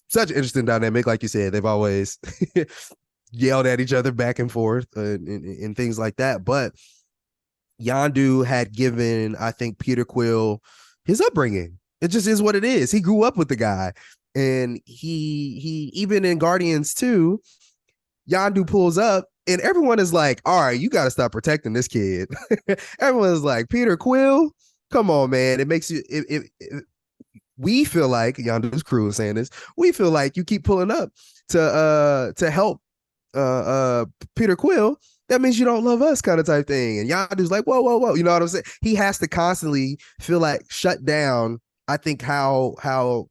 such an interesting dynamic. Like you said, they've always yelled at each other back and forth and things like that. But Yondu had given, I think, Peter Quill his upbringing. It just is what it is. He grew up with the guy, and he even in Guardians 2, Yondu pulls up, and everyone is like, "All right, you got to stop protecting this kid." Everyone's like, "Peter Quill, come on, man!" It makes you. We feel like Yondu's crew is saying this. We feel like you keep pulling up to help Peter Quill. That means you don't love us, kind of type thing. And Yondu's like, whoa, whoa, whoa. You know what I'm saying? He has to constantly feel like shut down. I think how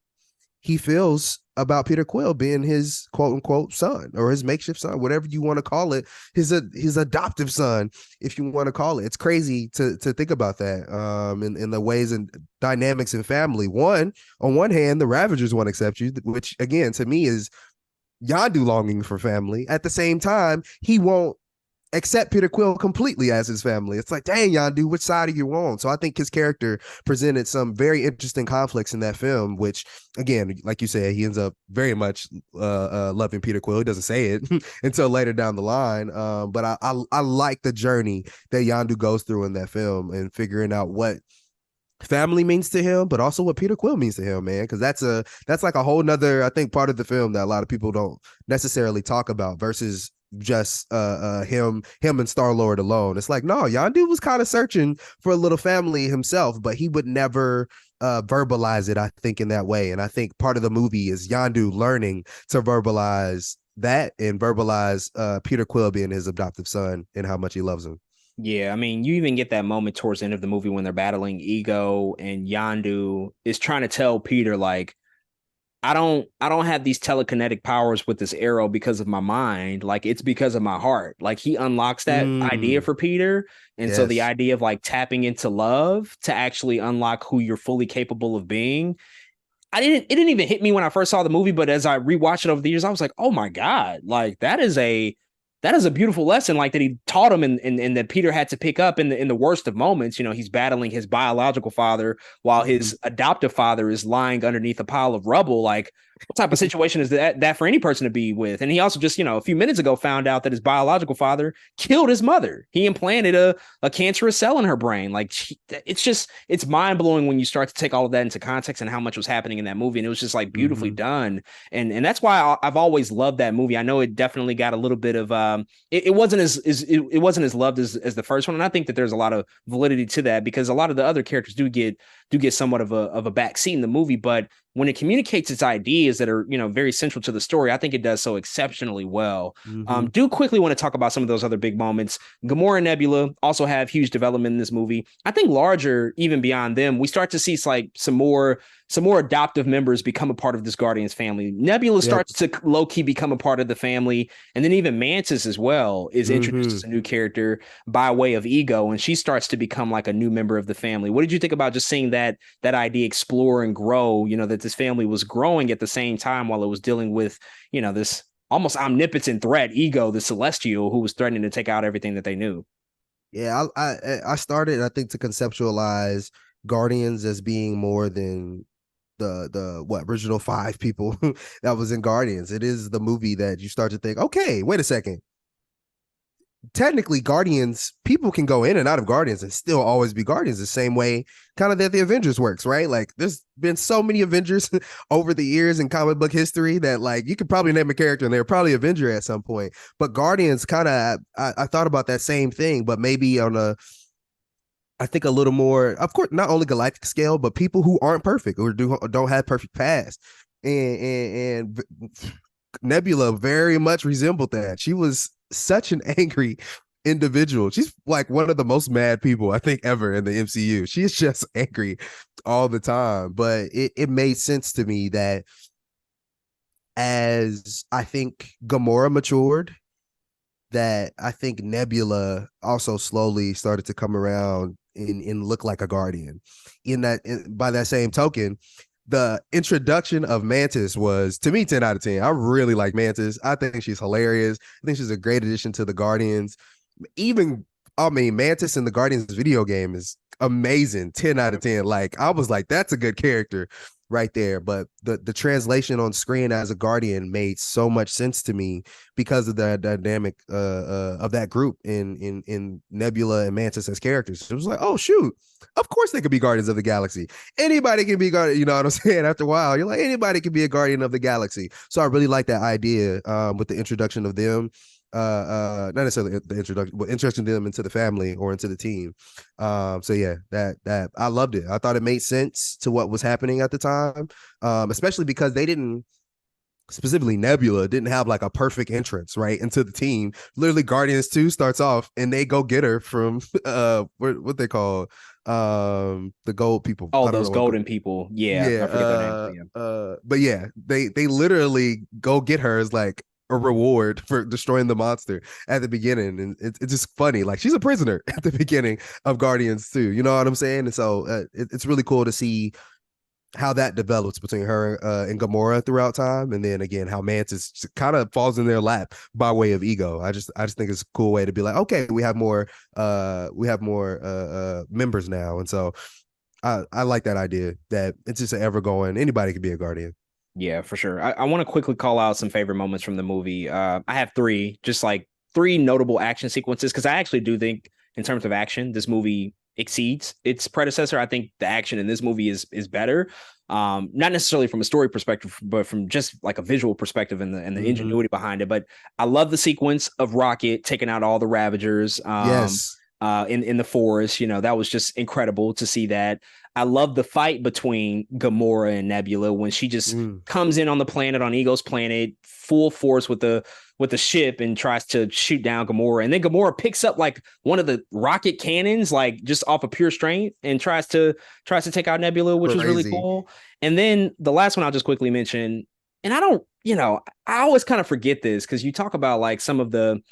he feels about Peter Quill being his quote unquote son, or his makeshift son, whatever you want to call it, his adoptive son, if you want to call it. It's crazy to think about that. In the ways and dynamics in family. On one hand, the Ravagers won't accept you, which again to me is Yondu longing for family. At the same time, he won't accept Peter Quill completely as his family. It's like, dang, Yondu, which side are you on? So I think his character presented some very interesting conflicts in that film, which, again, like you said, he ends up very much loving Peter Quill. He doesn't say it until later down the line. But I like the journey that Yondu goes through in that film and figuring out what family means to him, but also what Peter Quill means to him, man. Because that's like a whole nother, I think, part of the film that a lot of people don't necessarily talk about versus just him and Star-Lord alone. It's like, no, Yondu was kind of searching for a little family himself, but he would never verbalize it, I think, in that way. And I think part of the movie is Yondu learning to verbalize that and verbalize Peter Quill being his adoptive son and how much he loves him. Yeah, I mean, you even get that moment towards the end of the movie when they're battling Ego and Yondu is trying to tell Peter, like, I don't have these telekinetic powers with this arrow because of my mind. Like, it's because of my heart. Like, he unlocks that idea for Peter. And so the Yes. idea of like tapping into love to actually unlock who you're fully capable of being. It didn't even hit me when I first saw the movie, but as I rewatched it over the years, I was like, oh my God, like that is a beautiful lesson, like that he taught him and that Peter had to pick up in the worst of moments. You know, he's battling his biological father while Mhm. his adoptive father is lying underneath a pile of rubble. Like, what type of situation is that for any person to be with? And he also just, a few minutes ago found out that his biological father killed his mother. He implanted a cancerous cell in her brain. Like, it's mind blowing when you start to take all of that into context and how much was happening in that movie. And it was just like beautifully Mhm. done. And that's why I've always loved that movie. I know it definitely got a little bit of it wasn't it wasn't as loved as the first one, and I think that there's a lot of validity to that because a lot of the other characters do get somewhat of a back seat in the movie, but when it communicates its ideas that are very central to the story, I think it does so exceptionally well. Mhm. Do quickly want to talk about some of those other big moments. Gamora and Nebula also have huge development in this movie. I think larger even beyond them, we start to see like some more adoptive members become a part of this Guardians family. Nebula Yep. starts to low key become a part of the family, and then even Mantis as well is introduced Mhm. as a new character by way of Ego, and she starts to become like a new member of the family. What did you think about just seeing that idea explore and grow? That this family was growing at the same time while it was dealing with this almost omnipotent threat, Ego, the Celestial, who was threatening to take out everything that they knew. Yeah, I started, I think, to conceptualize Guardians as being more than the what original five people that was in Guardians. It is the movie that you start to think, okay, wait a second. Technically, Guardians, people can go in and out of Guardians and still always be Guardians the same way kind of that the Avengers works, right? Like there's been so many Avengers over the years in comic book history that like you could probably name a character and they're probably Avenger at some point. But Guardians kind of I thought about that same thing, but maybe on a I think a little more, of course, not only galactic scale, but people who aren't perfect or don't have perfect past. And Nebula very much resembled that. She was such an angry individual. She's like one of the most mad people I think ever in the MCU. She is just angry all the time. But it made sense to me that as I think Gamora matured, that I think Nebula also slowly started to come around and look like a guardian. By that same token, the introduction of Mantis was, to me, 10 out of 10. I really like Mantis. I think she's hilarious. I think she's a great addition to the Guardians. Even, I mean, Mantis in the Guardians video game is amazing. 10 out of 10. Like, I was like, that's a good character right there. But the translation on screen as a Guardian made so much sense to me because of the dynamic of that group in Nebula and Mantis as characters. It was like, oh shoot, of course they could be Guardians of the Galaxy. Anybody can be Guardian. You know what I'm saying? After a while, you're like, anybody can be a Guardian of the Galaxy. So I really like that idea with the introduction of them. Not necessarily the introduction, but introducing them into the family or into the team. So yeah, that I loved it. I thought it made sense to what was happening at the time, especially because they didn't, specifically Nebula didn't have like a perfect entrance right into the team. Literally, Guardians 2 starts off and they go get her from what they call the gold people. Oh, I don't those know what golden people. Yeah, yeah, I forget their names. But yeah. but yeah, they literally go get her as like a reward for destroying the monster at the beginning, and it's just funny. Like she's a prisoner at the beginning of Guardians too. You know what I'm saying? And so it's really cool to see how that develops between her and Gamora throughout time, and then again how Mantis kind of falls in their lap by way of ego. I just think it's a cool way to be like, okay, we have more members now, and so I like that idea that it's just an ever going. Anybody could be a Guardian. Yeah, for sure. I want to quickly call out some favorite moments from the movie. I have three, just like three notable action sequences, because I actually do think, in terms of action, this movie exceeds its predecessor. I think the action in this movie is better. Not necessarily from a story perspective, but from just like a visual perspective and the Mm-hmm. ingenuity behind it. But I love the sequence of Rocket taking out all the Ravagers. Yes, In the forest, that was just incredible to see that. I love the fight between Gamora and Nebula when she just mm, comes in on the planet, on Ego's planet, full force with the ship and tries to shoot down Gamora. And then Gamora picks up like one of the rocket cannons, like just off of pure strength, and tries to take out Nebula, which was really crazy. cool. And then the last one I'll just quickly mention, and I don't, I always kind of forget this because you talk about like some of the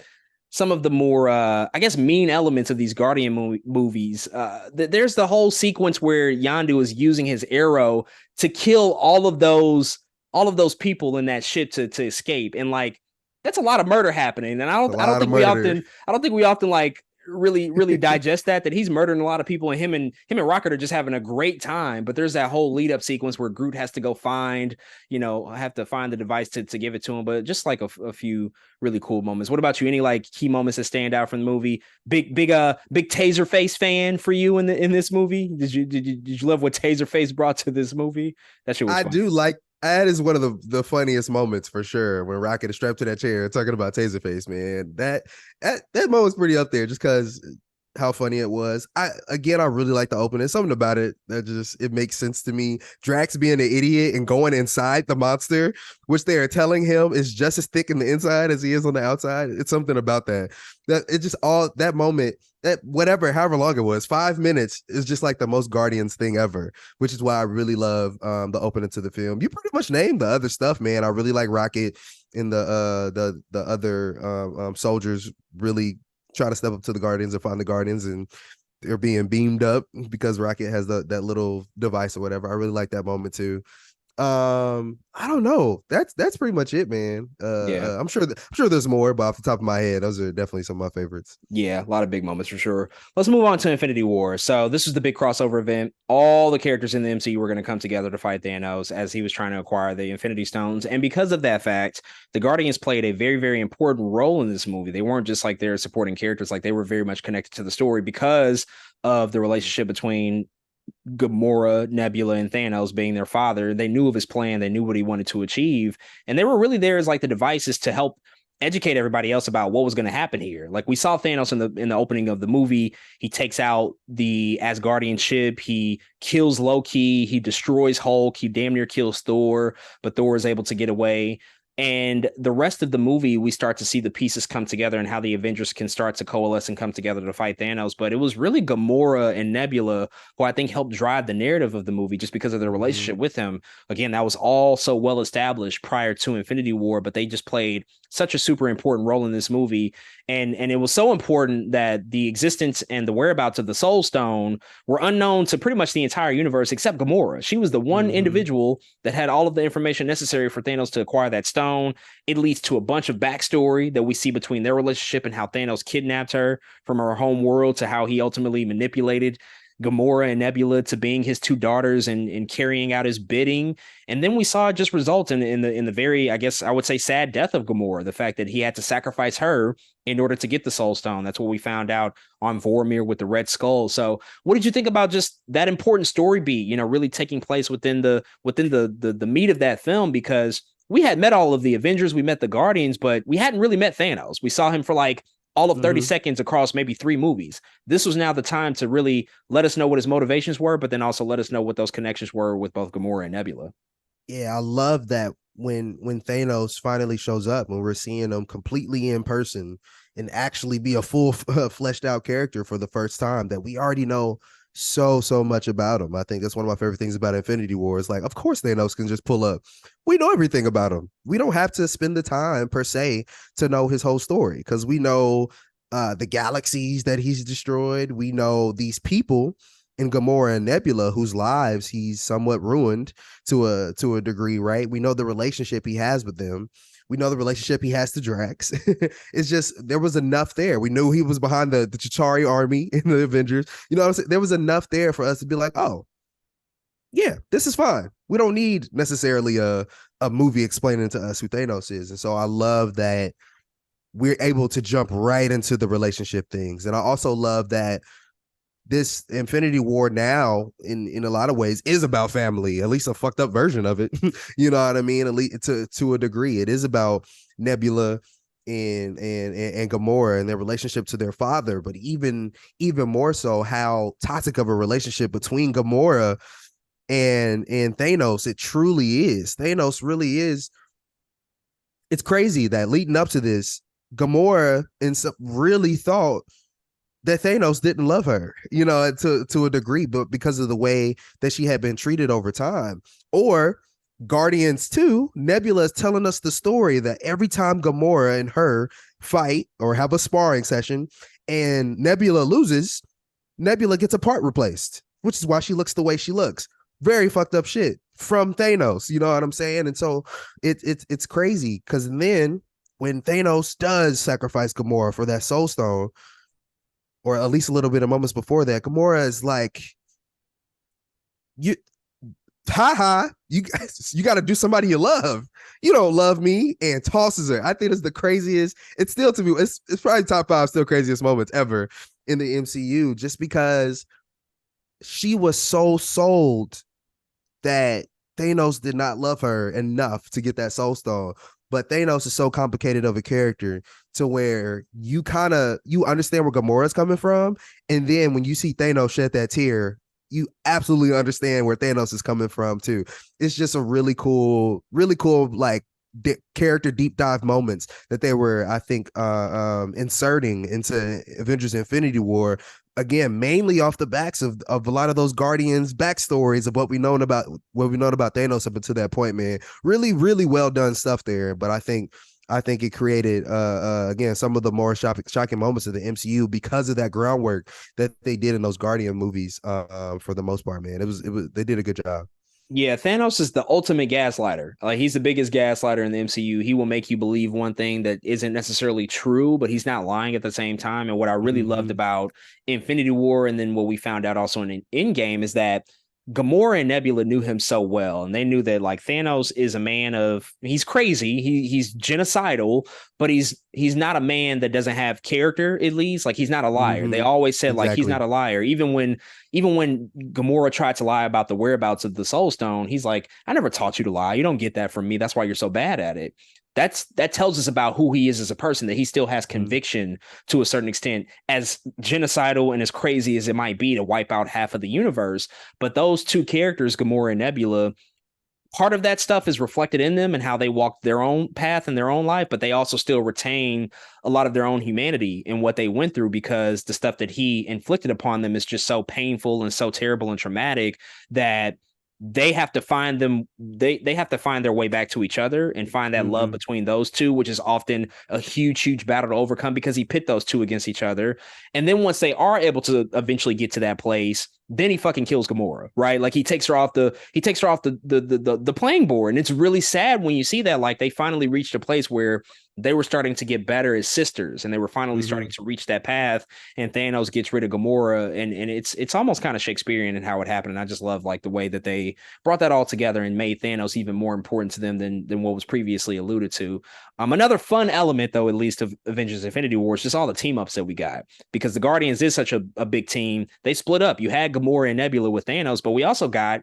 more I guess mean elements of these movies. There's the whole sequence where Yandu is using his arrow to kill all of those people in that ship to escape, and like that's a lot of murder happening. And I A don't I don't lot of think we murder. often I don't think we often like really digest that he's murdering a lot of people, and him and Rocket are just having a great time. But there's that whole lead up sequence where Groot has to go have to find the device to give it to him. But just like a few really cool moments. What about you? Any like key moments that stand out from the movie? Big Taserface fan for you in this movie? Did you love what Taserface brought to this movie? That shit was I fun. do like that is one of the funniest moments for sure when Rocket is strapped to that chair talking about Taserface, man. That moment's pretty up there just because how funny it was. I really like the opening. Something about it that just it makes sense to me. Drax being an idiot and going inside the monster, which they are telling him is just as thick in the inside as he is on the outside. It's something about that. That it just all that moment, that whatever, however long it was, 5 minutes is just like the most Guardians thing ever, which is why I really love the opening to the film. You pretty much named the other stuff, man. I really like Rocket and the other soldiers really try to step up to the Guardians and find the Guardians, and they're being beamed up because Rocket has that little device or whatever. I really like that moment too. I don't know. That's pretty much it, man. Yeah. I'm sure there's more, but off the top of my head, those are definitely some of my favorites. Yeah, a lot of big moments for sure. Let's move on to Infinity War. So this is the big crossover event. All the characters in the MCU were going to come together to fight Thanos as he was trying to acquire the Infinity Stones. And because of that fact, the Guardians played a very, very important role in this movie. They weren't just like they're supporting characters, like they were very much connected to the story because of the relationship between Gamora, Nebula, and Thanos being their father. They knew of his plan, they knew what he wanted to achieve, and they were really there as like the devices to help educate everybody else about what was going to happen here. Like we saw Thanos in the opening of the movie. He takes out the Asgardian ship. He kills Loki. He destroys Hulk. He damn near kills Thor, but Thor is able to get away. And the rest of the movie, we start to see the pieces come together and how the Avengers can start to coalesce and come together to fight Thanos. But it was really Gamora and Nebula who I think helped drive the narrative of the movie just because of their Mm-hmm. relationship with him. Again, that was all so well established prior to Infinity War, but they just played such a super important role in this movie. And it was so important that the existence and the whereabouts of the Soul Stone were unknown to pretty much the entire universe except Gamora. She was the one Mm-hmm. individual that had all of the information necessary for Thanos to acquire that stone. It leads to a bunch of backstory that we see between their relationship and how Thanos kidnapped her from her home world to how he ultimately manipulated Gamora and Nebula to being his two daughters and carrying out his bidding. And then we saw it just result in the very, I guess I would say, sad death of Gamora. The fact that he had to sacrifice her in order to get the Soul Stone. That's what we found out on Vormir with the Red Skull. So, what did you think about just that important story beat? Really taking place within the meat of that film, because we had met all of the Avengers, we met the Guardians, but we hadn't really met Thanos. We saw him for like all of 30 Mm-hmm. seconds across maybe 3 movies. This was now the time to really let us know what his motivations were, but then also let us know what those connections were with both Gamora and Nebula. Yeah, I love that when Thanos finally shows up, when we're seeing him completely in person and actually be a full fleshed out character for the first time, that we already know so much about him. I think that's one of my favorite things about Infinity War. Is like, of course Thanos can just pull up. We know everything about him. We don't have to spend the time per se to know his whole story, because we know the galaxies that he's destroyed. We know these people in Gamora and Nebula whose lives he's somewhat ruined to a degree, right? We know the relationship he has with them. We know the relationship he has to Drax. It's just there was enough there. We knew he was behind the Chitauri army in the Avengers. You know what I'm saying? There was enough there for us to be like, oh, yeah, this is fine. We don't need necessarily a movie explaining to us who Thanos is. And so I love that we're able to jump right into the relationship things. And I also love that this Infinity War now, in a lot of ways, is about family, at least a fucked up version of it. You know what I mean? At least to a degree, it is about Nebula and Gamora and their relationship to their father, but even more so, how toxic of a relationship between Gamora and Thanos it truly is. Thanos really is. It's crazy that leading up to this, Gamora and really thought that Thanos didn't love her, to a degree, but because of the way that she had been treated over time. Or Guardians 2, Nebula is telling us the story that every time Gamora and her fight or have a sparring session and Nebula loses, Nebula gets a part replaced, which is why she looks the way she looks. Very fucked up shit from Thanos, you know what I'm saying? And so it's crazy, because then when Thanos does sacrifice Gamora for that Soul Stone, or at least a little bit of moments before that, Gamora is like, you, haha, you got to do somebody you love. You don't love me, and tosses her. I think it's the craziest. It's still, to me, it's probably top 5 still craziest moments ever in the MCU, just because she was so sold that Thanos did not love her enough to get that Soul Stone. But Thanos is so complicated of a character to where you understand where Gamora's coming from. And then when you see Thanos shed that tear, you absolutely understand where Thanos is coming from too. It's just a really cool, like character deep dive moments that they were, I think, inserting into Avengers Infinity War. Again, mainly off the backs of a lot of those Guardians backstories of what we known about Thanos up until that point, man. Really, really well done stuff there. But I think it created again some of the more shocking moments of the MCU because of that groundwork that they did in those Guardian movies. For the most part, man, it was they did a good job. Yeah, Thanos is the ultimate gaslighter. Like, he's the biggest gaslighter in the MCU. He will make you believe one thing that isn't necessarily true, but he's not lying at the same time. And what I really loved Mm-hmm. about Infinity War, and then what we found out also in Endgame, is that Gamora and Nebula knew him so well, and they knew that like Thanos is a man of he's crazy, he's genocidal, but he's not a man that doesn't have character. At least like he's not a liar. They Mm-hmm. always said like he's Exactly. not a liar, even when Gamora tried to lie about the whereabouts of the Soul Stone. He's like, I never taught you to lie. You don't get that from me. That's why you're so bad at it. That tells us about who he is as a person, that he still has Mm-hmm. conviction to a certain extent, as genocidal and as crazy as it might be to wipe out half of the universe. But those two characters, Gamora and Nebula, part of that stuff is reflected in them and how they walk their own path in their own life, but they also still retain a lot of their own humanity in what they went through, because the stuff that he inflicted upon them is just so painful and so terrible and traumatic that they have to find them they have to find their way back to each other and find that love Mm-hmm. between those two, which is often a huge battle to overcome because he pit those two against each other. And then once they are able to eventually get to that place, then he fucking kills Gamora, right? Like he takes her off the playing board. And it's really sad when you see that. Like, they finally reached a place where they were starting to get better as sisters, and they were finally Mm-hmm. starting to reach that path. And Thanos gets rid of Gamora, and it's almost kind of Shakespearean in how it happened. And I just love like the way that they brought that all together and made Thanos even more important to them than what was previously alluded to. Another fun element, though, at least of Avengers Infinity War, is just all the team ups that we got, because the Guardians is such a big team. They split up. You had Gamora and Nebula with Thanos, but we also got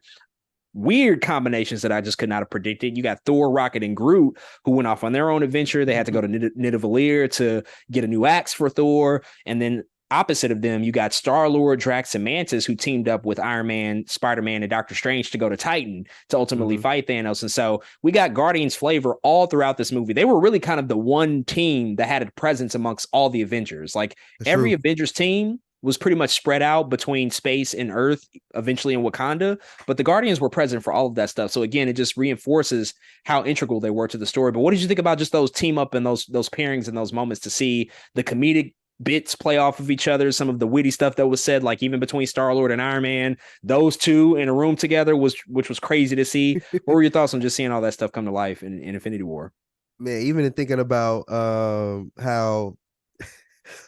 weird combinations that I just could not have predicted. You got Thor, Rocket, and Groot, who went off on their own adventure. They had to go to Nidavellir to get a new axe for Thor. And then opposite of them, you got Star-Lord, Drax, and Mantis, who teamed up with Iron Man, Spider-Man, and Doctor Strange to go to Titan to ultimately Mm-hmm. fight Thanos. And so we got Guardians flavor all throughout this movie. They were really kind of the one team that had a presence amongst all the Avengers. Like, That's every true. Avengers team was pretty much spread out between space and Earth, eventually in Wakanda, but the Guardians were present for all of that stuff. So again, it just reinforces how integral they were to the story. But what did you think about just those team up and those pairings and those moments to see the comedic bits play off of each other, some of the witty stuff that was said, like even between Star-Lord and Iron Man, those two in a room together, which was crazy to see. What were your thoughts on just seeing all that stuff come to life in Infinity War? Man, even in thinking about how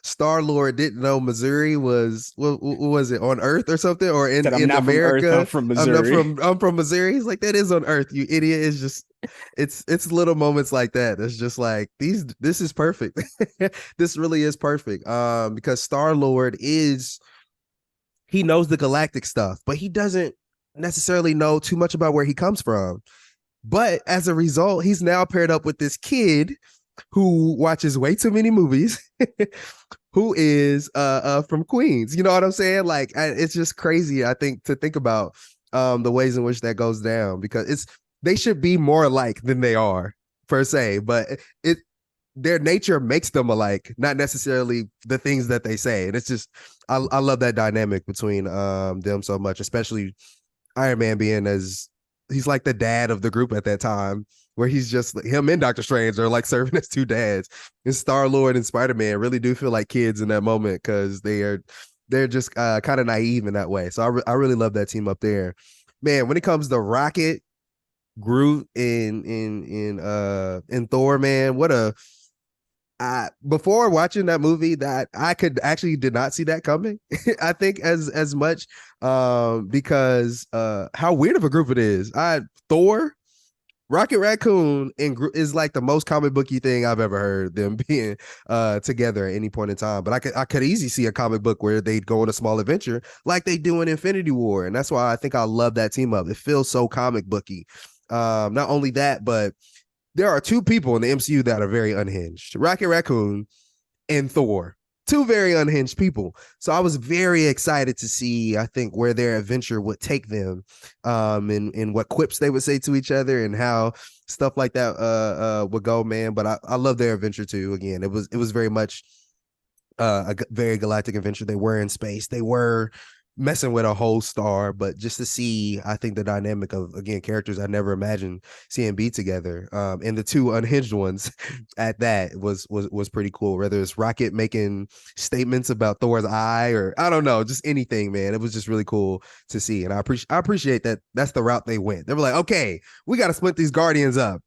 Star Lord didn't know Missouri was what was it, on Earth or something, or Said, I'm in not from Earth, I'm America. from I'm not Missouri. from Missouri. He's like, that is on Earth, you idiot. It's just it's little moments like that. It's just like this is perfect. This really is perfect. Because Star Lord is, he knows the galactic stuff, but he doesn't necessarily know too much about where he comes from. But as a result, he's now paired up with this kid who watches way too many movies, who is from Queens. You know what I'm saying? Like, it's just crazy, I think, to think about the ways in which that goes down, because they should be more alike than they are, per se, but it their nature makes them alike, not necessarily the things that they say. And it's just, I love that dynamic between them so much, especially Iron Man being, as he's like the dad of the group at that time, where he's just, him and Doctor Strange are like serving as two dads. And Star-Lord and Spider-Man really do feel like kids in that moment, because they're just kind of naive in that way. So I really love that team up there. Man, when it comes to Rocket, Groot, in Thor, man, what a, before watching that movie, that I could actually did not see that coming. I think as much because how weird of a group it is. Thor, Rocket Raccoon, and is like the most comic booky thing I've ever heard, them being together at any point in time. But I could easily see a comic book where they'd go on a small adventure like they do in Infinity War. And that's why I think I love that team up. It feels so comic booky. Not only that, but there are two people in the MCU that are very unhinged: Rocket Raccoon and Thor. Two very unhinged people. So I was very excited to see, I think, where their adventure would take them, and what quips they would say to each other, and how stuff like that would go, man. But I love their adventure too. Again, it was very much very galactic adventure. They were in space. They were messing with a whole star, but just to see, I think, the dynamic of, again, characters I never imagined seeing be together, and the two unhinged ones at that was pretty cool. Whether it's Rocket making statements about Thor's eye, or I don't know, just anything, man. It was just really cool to see, and I appreciate that. That's the route they went. They were like, okay, we got to split these Guardians up.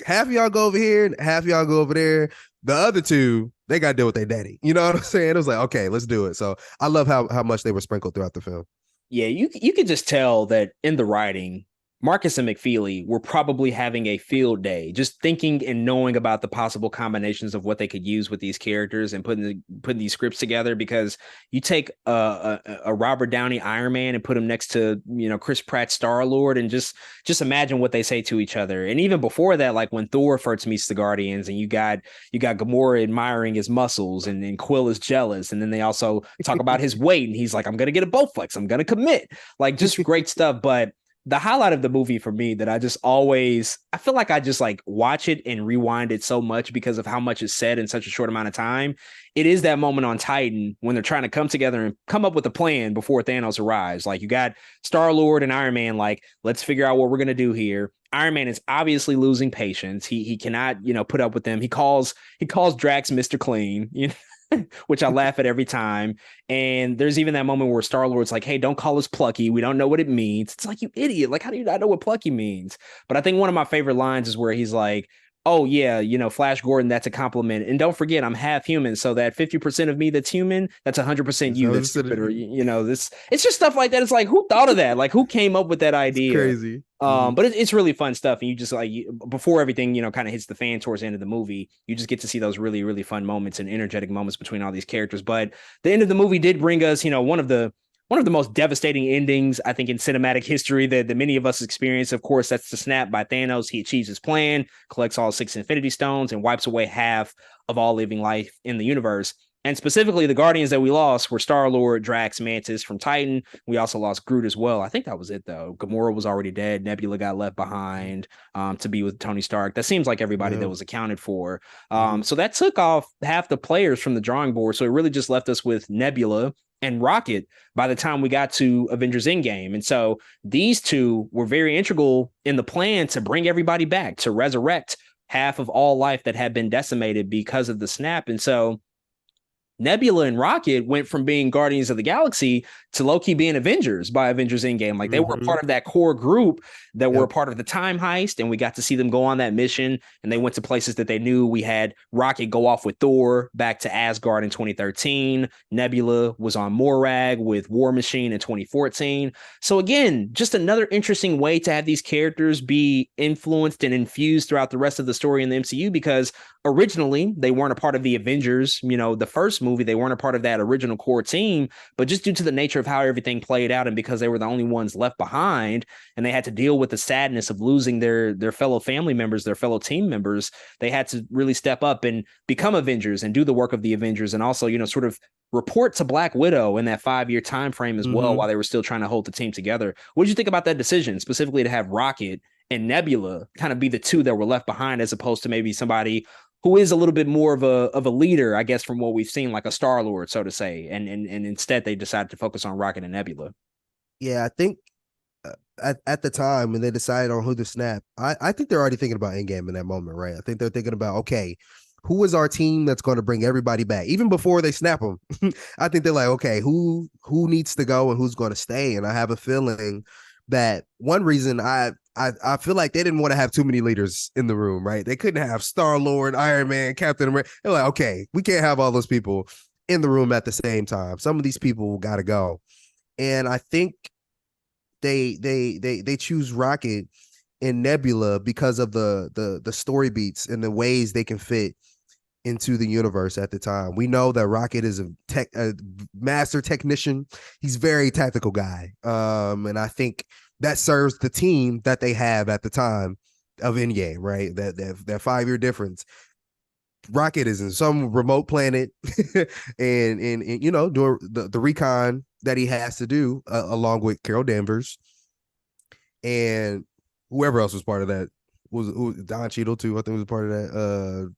Half of y'all go over here, and half of y'all go over there. The other two, they got to deal with their daddy. You know what I'm saying? It was like, okay, let's do it. So I love how much they were sprinkled throughout the film. Yeah, you could just tell that in the writing, Marcus and McFeely were probably having a field day, just thinking and knowing about the possible combinations of what they could use with these characters and putting these scripts together. Because you take a Robert Downey Iron Man and put him next to, Chris Pratt Star-Lord, and just imagine what they say to each other. And even before that, like when Thor first meets the Guardians, and you got Gamora admiring his muscles, and Quill is jealous, and then they also talk about his weight, and he's like, I'm gonna get a Bowflex, I'm gonna commit, like, just great stuff. But the highlight of the movie for me that I feel like I just like watch it and rewind it so much because of how much is said in such a short amount of time. It is that moment on Titan when they're trying to come together and come up with a plan before Thanos arrives. Like you got Star-Lord and Iron Man, like, let's figure out what we're gonna do here. Iron Man is obviously losing patience. He cannot, put up with them. He calls Drax Mr. Clean, which I laugh at every time. And there's even that moment where Star Lord's like, "Hey, don't call us plucky. We don't know what it means." It's like, you idiot. Like, how do you not know what plucky means? But I think one of my favorite lines is where he's like, "Oh yeah, Flash Gordon, that's a compliment. And don't forget, I'm half human, so that 50% of me that's human, that's 100% It's you that's 100% stupid." of Or you. this, it's just stuff like that. It's like, who thought of that? Like, who came up with that It's idea? crazy. Mhm. But it's really fun stuff, and you just like before everything kind of hits the fan towards the end of the movie, you just get to see those really really fun moments and energetic moments between all these characters. But the end of the movie did bring us, one of the most devastating endings I think in cinematic history that many of us experience. Of course, that's the snap by Thanos. He achieves his plan, collects all six Infinity Stones, and wipes away half of all living life in the universe. And specifically, the Guardians that we lost were Star Lord, Drax, Mantis from Titan. We also lost Groot as well. I think that was it, though. Gamora was already dead. Nebula got left behind to be with Tony Stark. That seems like everybody that Yeah. was accounted for. Mhm. So that took off half the players from the drawing board. So it really just left us with Nebula and Rocket by the time we got to Avengers Endgame. And so these two were very integral in the plan to bring everybody back, to resurrect half of all life that had been decimated because of the snap. And so Nebula and Rocket went from being Guardians of the Galaxy to low-key being Avengers by Avengers Endgame. Like they were a Mhm. part of that core group that were a Yep. part of the time heist, and we got to see them go on that mission. And they went to places that they knew. We had Rocket go off with Thor back to Asgard in 2013. Nebula was on Morag with War Machine in 2014. So again, just another interesting way to have these characters be influenced and infused throughout the rest of the story in the MCU because originally they weren't a part of the Avengers, the first movie, they weren't a part of that original core team, but just due to the nature of how everything played out and because they were the only ones left behind and they had to deal with the sadness of losing their fellow family members, their fellow team members, they had to really step up and become Avengers and do the work of the Avengers and also, sort of report to Black Widow in that 5 year time frame as well Mhm. while they were still trying to hold the team together. What did you think about that decision, specifically to have Rocket and Nebula kind of be the two that were left behind as opposed to maybe somebody who is a little bit more of a leader, I guess, from what we've seen, like a Star Lord, so to say, and instead they decided to focus on Rocket and Nebula. Yeah, I think at the time when they decided on who to snap, I think they're already thinking about Endgame in that moment, right? I think they're thinking about, okay, who is our team that's going to bring everybody back, even before they snap them. I think they're like, okay, who needs to go and who's going to stay? And I have a feeling that one reason I feel like they didn't want to have too many leaders in the room, right? They couldn't have Star Lord, Iron Man, Captain America. They're like, okay, we can't have all those people in the room at the same time. Some of these people got to go, and I think they choose Rocket and Nebula because of the story beats and the ways they can fit into the universe at the time. We know that Rocket is a master technician. He's a very tactical guy. And I think that serves the team that they have at the time of Endgame, right? That 5 year difference. Rocket is in some remote planet and doing the recon that he has to do along with Carol Danvers and whoever else was part of that was Don Cheadle too. I think was part of that.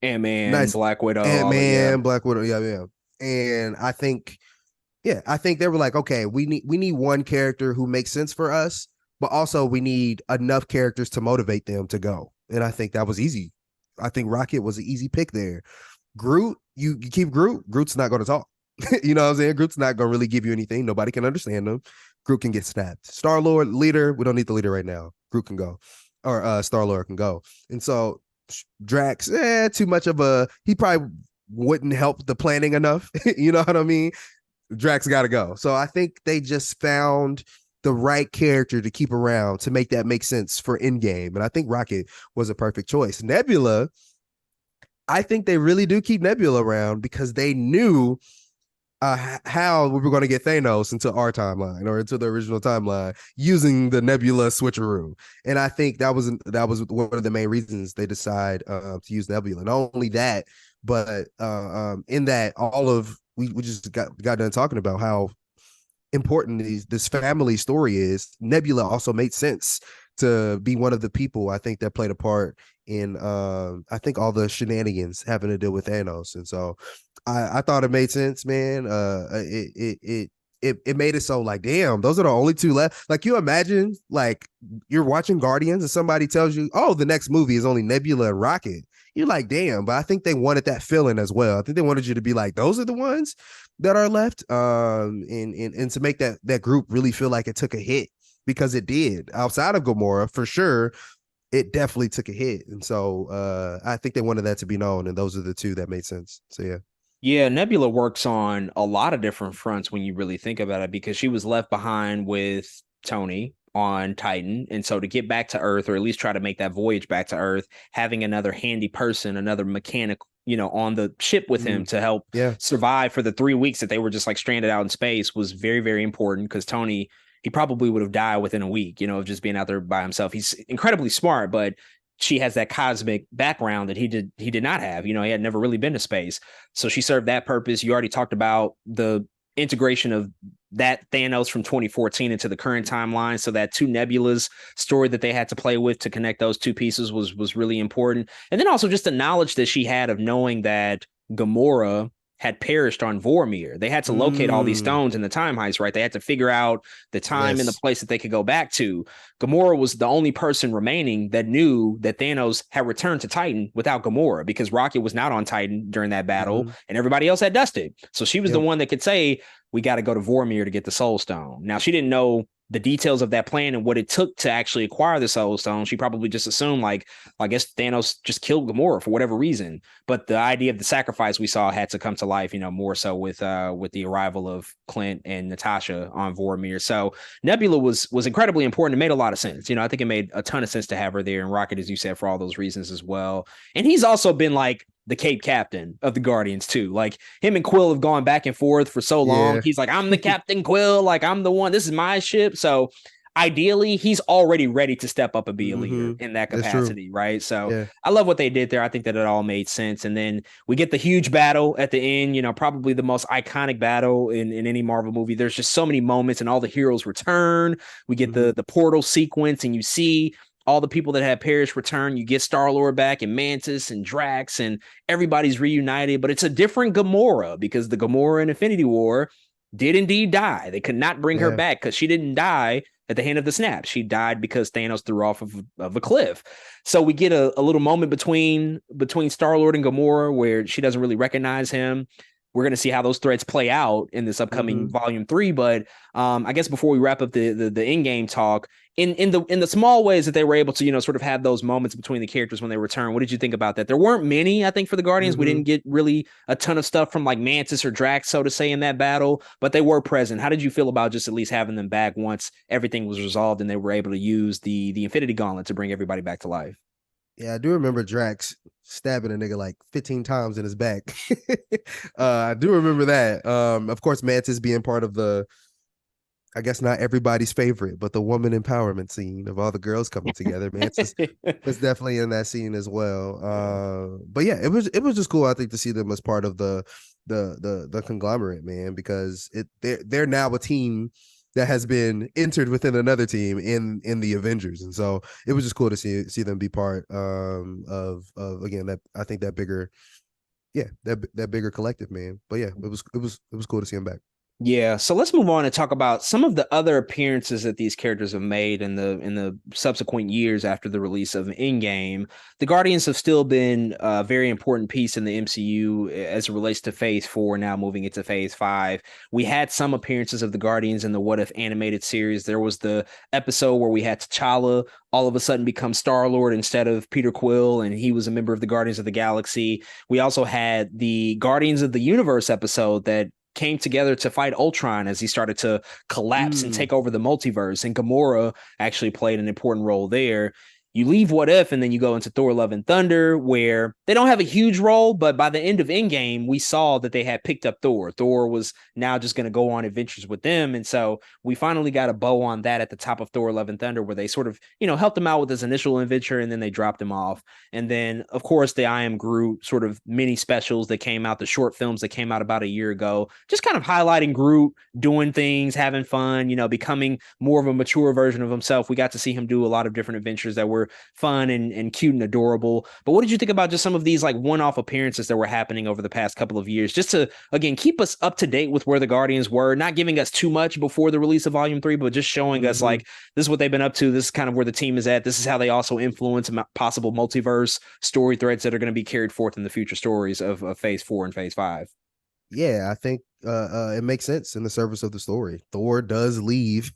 Ant-Man, Nice Black Widow, Ant all that, yeah. Man, Black Widow, yeah, yeah. And I think, yeah, I think they were like, okay, we need one character who makes sense for us, but also we need enough characters to motivate them to go. And I think that was easy. I think Rocket was an easy pick there. Groot, you keep Groot. Groot's not going to talk. You know what I'm saying? Groot's not going to really give you anything. Nobody can understand him. Groot can get snapped. Star Lord, leader. We don't need the leader right now. Groot can go, or Star Lord can go. And so Drax, too much of a. He probably wouldn't help the planning enough. You know what I mean? Drax got to go. So I think they just found the right character to keep around to make that make sense for Endgame. And I think Rocket was a perfect choice. Nebula, I think they really do keep Nebula around because they knew how we were going to get Thanos into our timeline or into the original timeline using the Nebula switcheroo. And I think that was one of the main reasons they decide to use Nebula. Not only that, but in that all of we just got done talking about how important this family story is, Nebula also made sense to be one of the people I think that played a part in I think all the shenanigans having to deal with Thanos. And so I thought it made sense, man. It made it so like, damn, those are the only two left. Like, you imagine like you're watching Guardians and somebody tells you, oh, the next movie is only Nebula and Rocket. You're like, damn, but I think they wanted that feeling as well. I think they wanted you to be like, those are the ones that are left. And to make that group really feel like it took a hit, because it did. Outside of Gamora, for sure, it definitely took a hit. And so I think they wanted that to be known, and those are the two that made sense. So yeah. Yeah, Nebula works on a lot of different fronts when you really think about it, because she was left behind with Tony on Titan. And so to get back to Earth, or at least try to make that voyage back to Earth, having another handy person, another mechanic, on the ship with him to help Yeah. survive for the 3 weeks that they were just like stranded out in space was very, very important, because Tony, he probably would have died within a week, of just being out there by himself. He's incredibly smart, but she has that cosmic background that he did not have. He had never really been to space. So she served that purpose. You already talked about the integration of that Thanos from 2014 into the current timeline. So that two Nebulas story that they had to play with to connect those two pieces was really important. And then also just the knowledge that she had of knowing that Gamora had perished on Vormir. They had to locate all these stones in the time heist, right? They had to figure out the time and the place that they could go back to. Gamora was the only person remaining that knew that Thanos had returned to Titan without Gamora, because Rocket was not on Titan during that battle and everybody else had dusted. So she was the one that could say, we got to go to Vormir to get the Soul Stone. Now, she didn't know the details of that plan and what it took to actually acquire the Soul Stone. She probably just assumed, like, I guess Thanos just killed Gamora for whatever reason. But the idea of the sacrifice we saw had to come to life, more so with the arrival of Clint and Natasha on Vormir. So Nebula was incredibly important. It made a lot of sense. I think it made a ton of sense to have her there, and Rocket, as you said, for all those reasons as well. And he's also been like the Cape Captain of the Guardians too. Like, him and Quill have gone back and forth for so long. Yeah. He's like, I'm the Captain Quill. Like, I'm the one. This is my ship. So ideally, he's already ready to step up and be a leader in that capacity, right? So I love what they did there. I think that it all made sense. And then we get the huge battle at the end, probably the most iconic battle in any Marvel movie. There's just so many moments, and all the heroes return. We get the portal sequence, and you see all the people that had perished return. You get Star-Lord back, and Mantis and Drax, and everybody's reunited. But it's a different Gamora, because the Gamora in Infinity War did indeed die. They could not bring her back, because she didn't die at the hand of the snap. She died because Thanos threw her off of a cliff. So we get a little moment between Star-Lord and Gamora where she doesn't really recognize him. We're going to see how those threads play out in this upcoming volume 3. But I guess before we wrap up the in-game talk, in the small ways that they were able to, sort of have those moments between the characters when they return, what did you think about that? There weren't many, I think, for the Guardians. We didn't get really a ton of stuff from like Mantis or Drax, so to say, in that battle, but they were present. How did you feel about just at least having them back once everything was resolved and they were able to use the Infinity Gauntlet to bring everybody back to life? Yeah, I do remember Drax stabbing a nigga like 15 times in his back. I do remember that. Of course, Mantis being part of I guess not everybody's favorite, but the woman empowerment scene of all the girls coming together. Mantis was definitely in that scene as well. But yeah, it was just cool, I think, to see them as part of the conglomerate, man, because they're now a team that has been entered within another team in the Avengers. And so it was just cool to see them be part of again, that I think that bigger, that bigger collective, man. But yeah, it was cool to see him back. Yeah, so let's move on and talk about some of the other appearances that these characters have made in the subsequent years after the release of Endgame. The Guardians have still been a very important piece in the MCU as it relates to Phase 4, now moving into Phase 5. We had some appearances of the Guardians in the What If animated series. There was the episode where we had T'Challa all of a sudden become Star-Lord instead of Peter Quill, and he was a member of the Guardians of the Galaxy. We also had the Guardians of the Universe episode that came together to fight Ultron as he started to collapse and take over the multiverse. And Gamora actually played an important role there. you leave What If and then you go into Thor Love and Thunder, where they don't have a huge role, but by the end of Endgame, we saw that they had picked up Thor. Thor was now just going to go on adventures with them. And so we finally got a bow on that at the top of Thor Love and Thunder, where they sort of, helped him out with his initial adventure and then they dropped him off. And then, of course, the I Am Groot sort of mini specials that came out, the short films that came out about a year ago, just kind of highlighting Groot doing things, having fun, becoming more of a mature version of himself. We got to see him do a lot of different adventures that were fun and cute and adorable. But what did you think about just some of these like one-off appearances that were happening over the past couple of years, just to again keep us up to date with where the Guardians were, not giving us too much before the release of Volume 3, but just showing us like this is what they've been up to, this is kind of where the team is at, this is how they also influence possible multiverse story threads that are going to be carried forth in the future stories of Phase 4 and Phase 5. Yeah, I think it makes sense in the service of the story. Thor does leave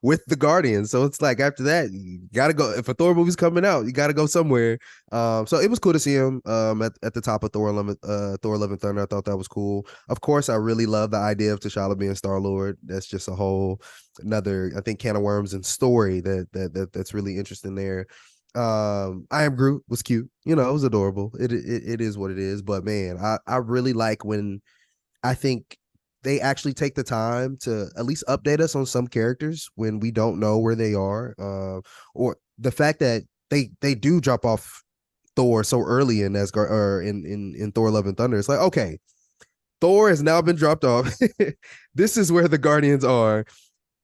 with the Guardians, so it's like after that, you gotta go. If a Thor movie's coming out, you gotta go somewhere. So it was cool to see him at the top of Thor Love and Thunder. I thought that was cool. Of course, I really love the idea of T'Challa being Star-Lord. That's just a whole another, I think, can of worms and story that's really interesting there. I Am Groot was cute. It was adorable. It is what it is. But man, I really like when I think they actually take the time to at least update us on some characters when we don't know where they are, or the fact that they do drop off Thor so early in Asgard or in Thor Love and Thunder. It's like, okay, Thor has now been dropped off. This is where the Guardians are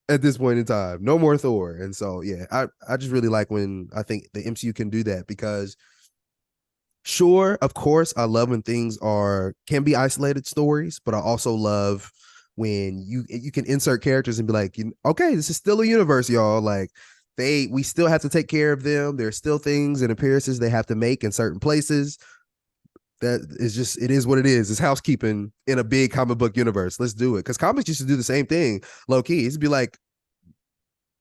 at this point in time. No more Thor. And so yeah, I just really like when I think the MCU can do that, because sure, of course, I love when things can be isolated stories, but I also love when you can insert characters and be like, okay, this is still a universe, y'all. Like we still have to take care of them. There's still things and appearances they have to make in certain places. That is just, it is what it is. It's housekeeping in a big comic book universe. Let's do it. Because comics used to do the same thing, low key. It used to be like,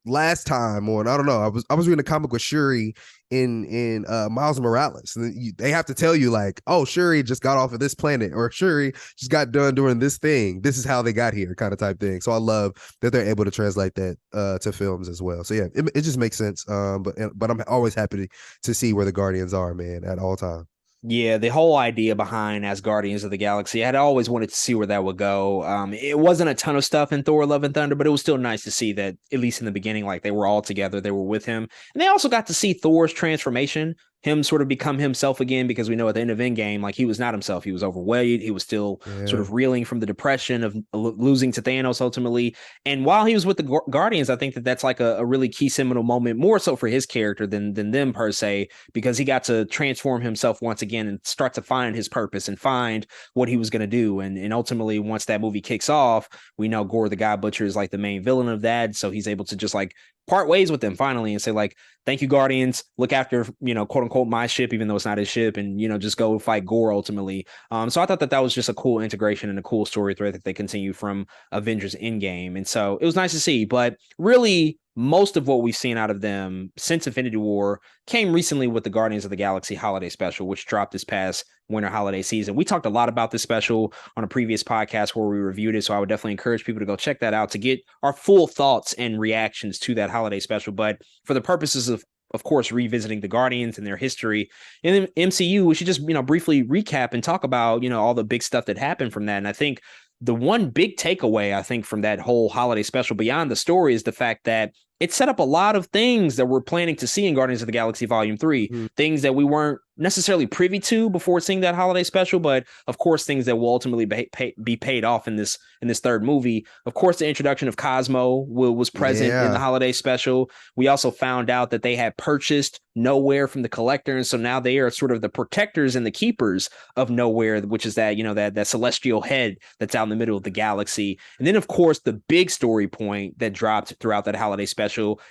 last time, or I don't know, I was reading a comic with Shuri in Miles Morales, and they have to tell you like, oh, Shuri just got off of this planet, or Shuri just got done doing this thing, this is how they got here, kind of type thing. So I love that they're able to translate that to films as well. So yeah, it just makes sense. But I'm always happy to see where the Guardians are, man, at all times. Yeah, the whole idea behind as Guardians of the Galaxy, I had always wanted to see where that would go. It wasn't a ton of stuff in Thor: Love and Thunder, but it was still nice to see that at least in the beginning, like they were all together, they were with him, and they also got to see Thor's transformation, him sort of become himself again, because we know at the end of Endgame, like he was not himself, he was overweight, he was still sort of reeling from the depression of losing to Thanos ultimately. And while he was with the Guardians, I think that's like a really key seminal moment, more so for his character than them per se, because he got to transform himself once again and start to find his purpose and find what he was going to do. And ultimately, once that movie kicks off, we know Gore the God Butcher is like the main villain of that, so he's able to just like part ways with them finally and say like, thank you, Guardians, look after, quote unquote, my ship, even though it's not his ship, and, just go fight Gore ultimately. So I thought that was just a cool integration and a cool story thread that they continue from Avengers Endgame. And so it was nice to see, but really most of what we've seen out of them since Infinity War came recently with the Guardians of the Galaxy holiday special, which dropped this past winter holiday season. We talked a lot about this special on a previous podcast where we reviewed it, so I would definitely encourage people to go check that out to get our full thoughts and reactions to that holiday special. But for the purposes of course, revisiting the Guardians and their history in the MCU, we should just, briefly recap and talk about, all the big stuff that happened from that. And I think the one big takeaway, I think, from that whole holiday special beyond the story is the fact that it set up a lot of things that we're planning to see in Guardians of the Galaxy Volume 3, things that we weren't necessarily privy to before seeing that holiday special, but of course things that will ultimately be paid off in this third movie. Of course, the introduction of Cosmo was present in the holiday special. We also found out that they had purchased Nowhere from the Collector, and so now they are sort of the protectors and the keepers of Nowhere, which is that, that celestial head that's out in the middle of the galaxy. And then of course the big story point that dropped throughout that holiday special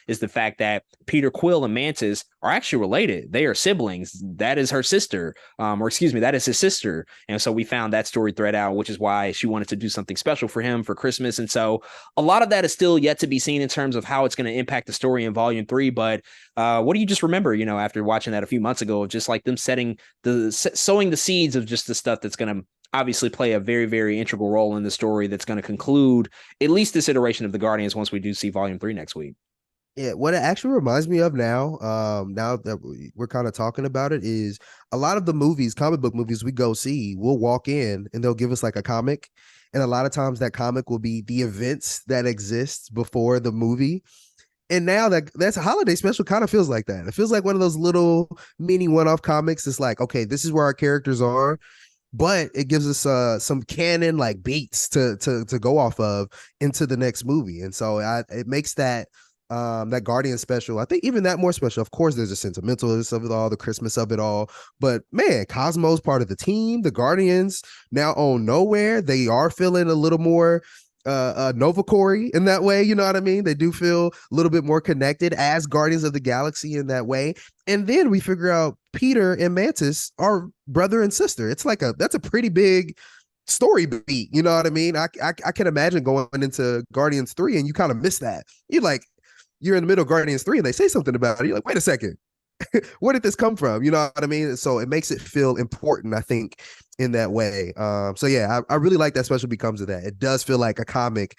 is the fact that Peter Quill and Mantis are actually related. They are siblings. That is her sister, or excuse me, that is his sister. And so we found that story thread out, which is why she wanted to do something special for him for Christmas. And so a lot of that is still yet to be seen in terms of how it's going to impact the story in Volume 3. But what do you just remember, after watching that a few months ago, of just like them sowing the seeds of just the stuff that's going to obviously play a very, very integral role in the story that's going to conclude at least this iteration of the Guardians once we do see Volume 3 next week? Yeah, what it actually reminds me of now, now that we're kind of talking about it, is a lot of the movies, comic book movies we go see, we'll walk in and they'll give us like a comic. And a lot of times that comic will be the events that exist before the movie. And now that's a holiday special kind of feels like that. It feels like one of those little mini one-off comics. It's like, okay, this is where our characters are, but it gives us some canon like beats to go off of into the next movie. And so it makes that Guardian special, I think even that more special. Of course, there's a sentimentalist of it all, the Christmas of it all. But man, Cosmo's part of the team. The Guardians now own Nowhere. They are feeling a little more Nova Corey in that way. You know what I mean? They do feel a little bit more connected as Guardians of the Galaxy in that way. And then we figure out Peter and Mantis are brother and sister. It's like that's a pretty big story beat. You know what I mean? I can imagine going into Guardians 3 and you kind of miss that. You're in the middle of Guardians 3 and they say something about it. You're like, wait a second. Where did this come from? You know what I mean? So it makes it feel important, I think, in that way. So yeah, I really like that special becomes of that. It does feel like a comic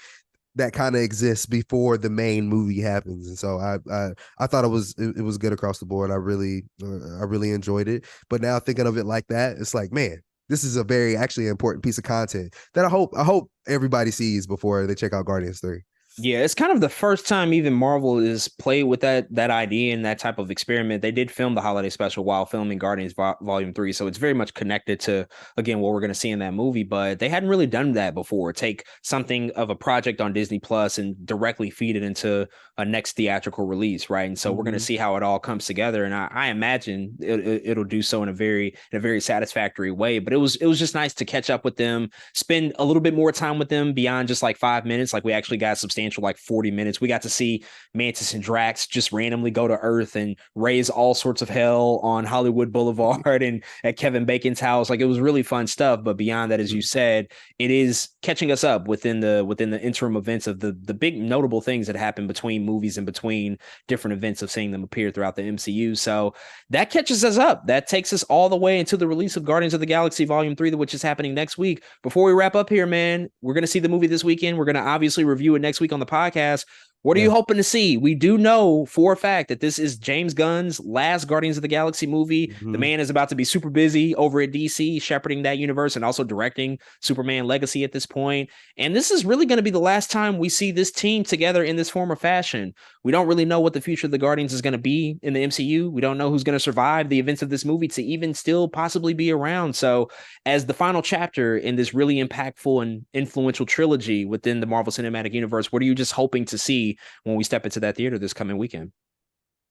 that kind of exists before the main movie happens, and so I thought it was good across the board. I really enjoyed it. But now thinking of it like that, it's like, man, this is a very actually important piece of content that I hope everybody sees before they check out Guardians 3. Yeah, it's kind of the first time even Marvel is played with that idea and that type of experiment. They did film the holiday special while filming Guardians Volume 3, so it's very much connected to again what we're going to see in that movie, but they hadn't really done that before. Take something of a project on Disney Plus and directly feed it into a next theatrical release, right? And so we're going to Mm-hmm. see how it all comes together, and I imagine it'll do so in a very satisfactory way. But it was just nice to catch up with them, spend a little bit more time with them beyond just like 5 minutes. Like we actually got substantial like 40 minutes. We got to see Mantis and Drax just randomly go to Earth and raise all sorts of hell on Hollywood Boulevard and at Kevin Bacon's house. Like it was really fun stuff. But beyond that, as you said, it is catching us up within the interim events of the big notable things that happen between movies and between different events of seeing them appear throughout the MCU. So that catches us up. That takes us all the way into the release of Guardians of the Galaxy Volume 3, which is happening next week. Before we wrap up here, man, we're going to see the movie this weekend. We're going to obviously review it next week on the podcast. What are you Yeah. hoping to see? We do know for a fact that this is James Gunn's last Guardians of the Galaxy movie. The Mm-hmm. man is about to be super busy over at DC, shepherding that universe and also directing Superman Legacy at this point. And this is really going to be the last time we see this team together in this form or fashion. We don't really know what the future of the Guardians is going to be in the MCU. We don't know who's going to survive the events of this movie to even still possibly be around. So, as the final chapter in this really impactful and influential trilogy within the Marvel Cinematic Universe, what are you just hoping to see when we step into that theater this coming weekend?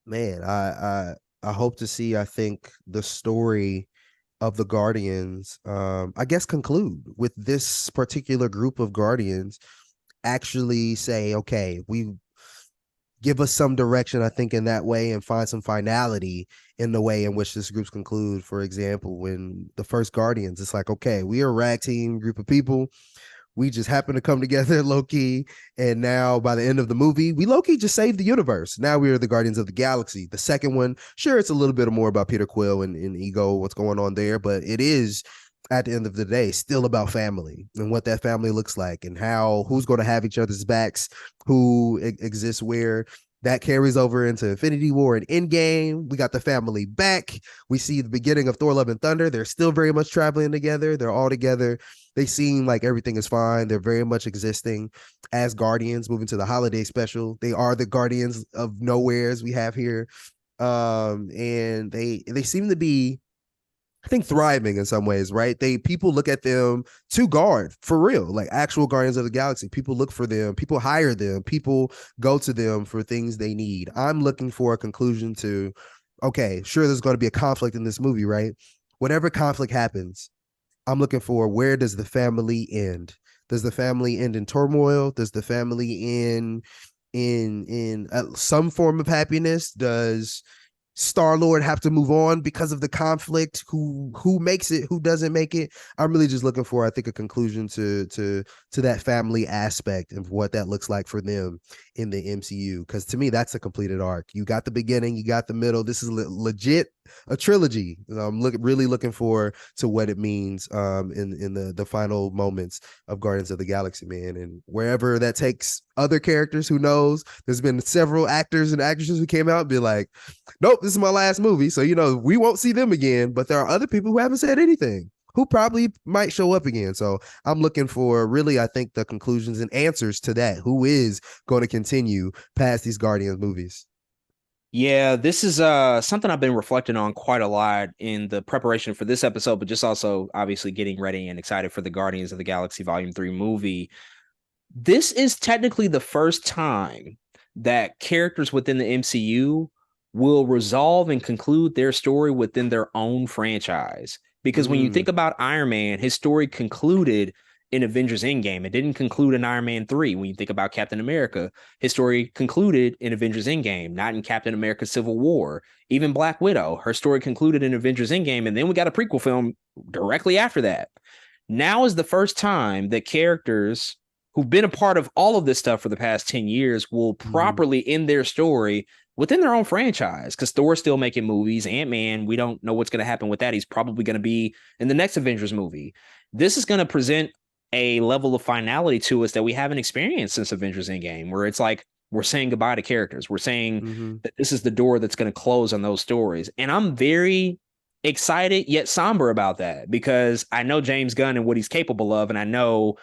Man, I hope to see, I think, the story of the Guardians, I guess, conclude with this particular group of Guardians actually say, okay, we give us some direction, I think, in that way, and find some finality in the way in which this group's conclude. For example, when the first Guardians, it's like, okay, we are a rag team group of people. We just happen to come together low key. And now by the end of the movie, we low key just saved the universe. Now we are the Guardians of the Galaxy. The second one, sure, it's a little bit more about Peter Quill and Ego, what's going on there, but it is at the end of the day still about family and what that family looks like and how who's going to have each other's backs, who exists where. That carries over into Infinity War and Endgame. We got the family back. We see the beginning of Thor: Love and Thunder. They're still very much traveling together. They're all together. They seem like everything is fine. They're very much existing as Guardians. Moving to the holiday special, they are the Guardians of Nowheres we have here, and they seem to be, I think, thriving in some ways, right? People look at them to guard for real, like actual Guardians of the Galaxy. People look for them, people hire them, people go to them for things they need. I'm looking for a conclusion to, okay, sure, there's going to be a conflict in this movie, right? Whatever conflict happens, I'm looking for, where does the family end? Does the family end in turmoil? Does the family end in some form of happiness? Does Star-Lord have to move on because of the conflict? Who makes it? Who doesn't make it? I'm really just looking for, I think, a conclusion to that family aspect of what that looks like for them in the MCU. Because to me, that's a completed arc. You got the beginning, you got the middle. This is legit a trilogy. I'm really looking forward to what it means in the final moments of Guardians of the Galaxy, man. And wherever that takes other characters, who knows? There's been several actors and actresses who came out and be like, nope, this is my last movie. So, we won't see them again. But there are other people who haven't said anything, who probably might show up again. So I'm looking for really, I think, the conclusions and answers to that. Who is going to continue past these Guardians movies? Yeah, this is something I've been reflecting on quite a lot in the preparation for this episode, but just also obviously getting ready and excited for the Guardians of the Galaxy Volume 3 movie. This is technically the first time that characters within the MCU will resolve and conclude their story within their own franchise. Because when you Mm, think about Iron Man, his story concluded in Avengers Endgame. It didn't conclude in Iron Man 3. When you think about Captain America, his story concluded in Avengers Endgame, not in Captain America Civil War. Even Black Widow, her story concluded in Avengers Endgame, and then we got a prequel film directly after that. Now is the first time that characters who've been a part of all of this stuff for the past 10 years will mm, properly end their story within their own franchise, because Thor's still making movies. Ant-Man, we don't know what's going to happen with that. He's probably going to be in the next Avengers movie. This is going to present a level of finality to us that we haven't experienced since Avengers Endgame, where it's like we're saying goodbye to characters. We're saying mm-hmm. that this is the door that's going to close on those stories. And I'm very excited yet somber about that, because I know James Gunn and what he's capable of, and I know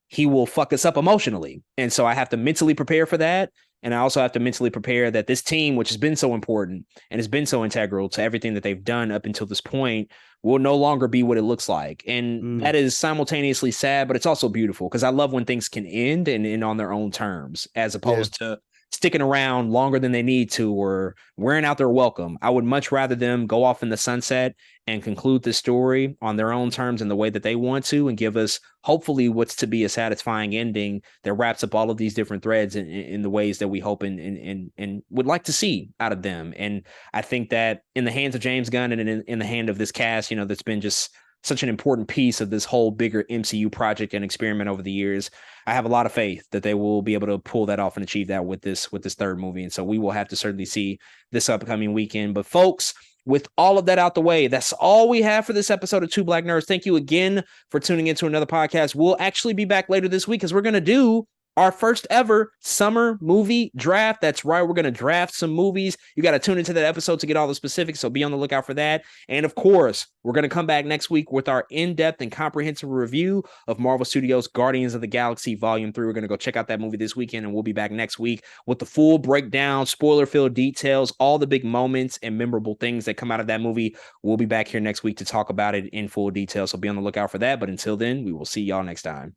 he will fuck us up emotionally. And so I have to mentally prepare for that. And I also have to mentally prepare that this team, which has been so important and has been so integral to everything that they've done up until this point, will no longer be what it looks like. And Mm, that is simultaneously sad, but it's also beautiful, because I love when things can end and end on their own terms, as yeah. opposed to sticking around longer than they need to or wearing out their welcome. I would much rather them go off in the sunset and conclude this story on their own terms in the way that they want to, and give us hopefully what's to be a satisfying ending that wraps up all of these different threads in the ways that we hope and would like to see out of them. And I think that in the hands of James Gunn and in the hand of this cast, that's been just such an important piece of this whole bigger MCU project and experiment over the years. I have a lot of faith that they will be able to pull that off and achieve that with this third movie. And so we will have to certainly see this upcoming weekend. But folks, with all of that out the way, that's all we have for this episode of Two Black Nerds. Thank you again for tuning into another podcast. We'll actually be back later this week, because we're going to do our first ever summer movie draft. That's right. We're going to draft some movies. You got to tune into that episode to get all the specifics. So be on the lookout for that. And of course, we're going to come back next week with our in-depth and comprehensive review of Marvel Studios' Guardians of the Galaxy Volume 3. We're going to go check out that movie this weekend, and we'll be back next week with the full breakdown, spoiler-filled details, all the big moments and memorable things that come out of that movie. We'll be back here next week to talk about it in full detail. So be on the lookout for that. But until then, we will see y'all next time.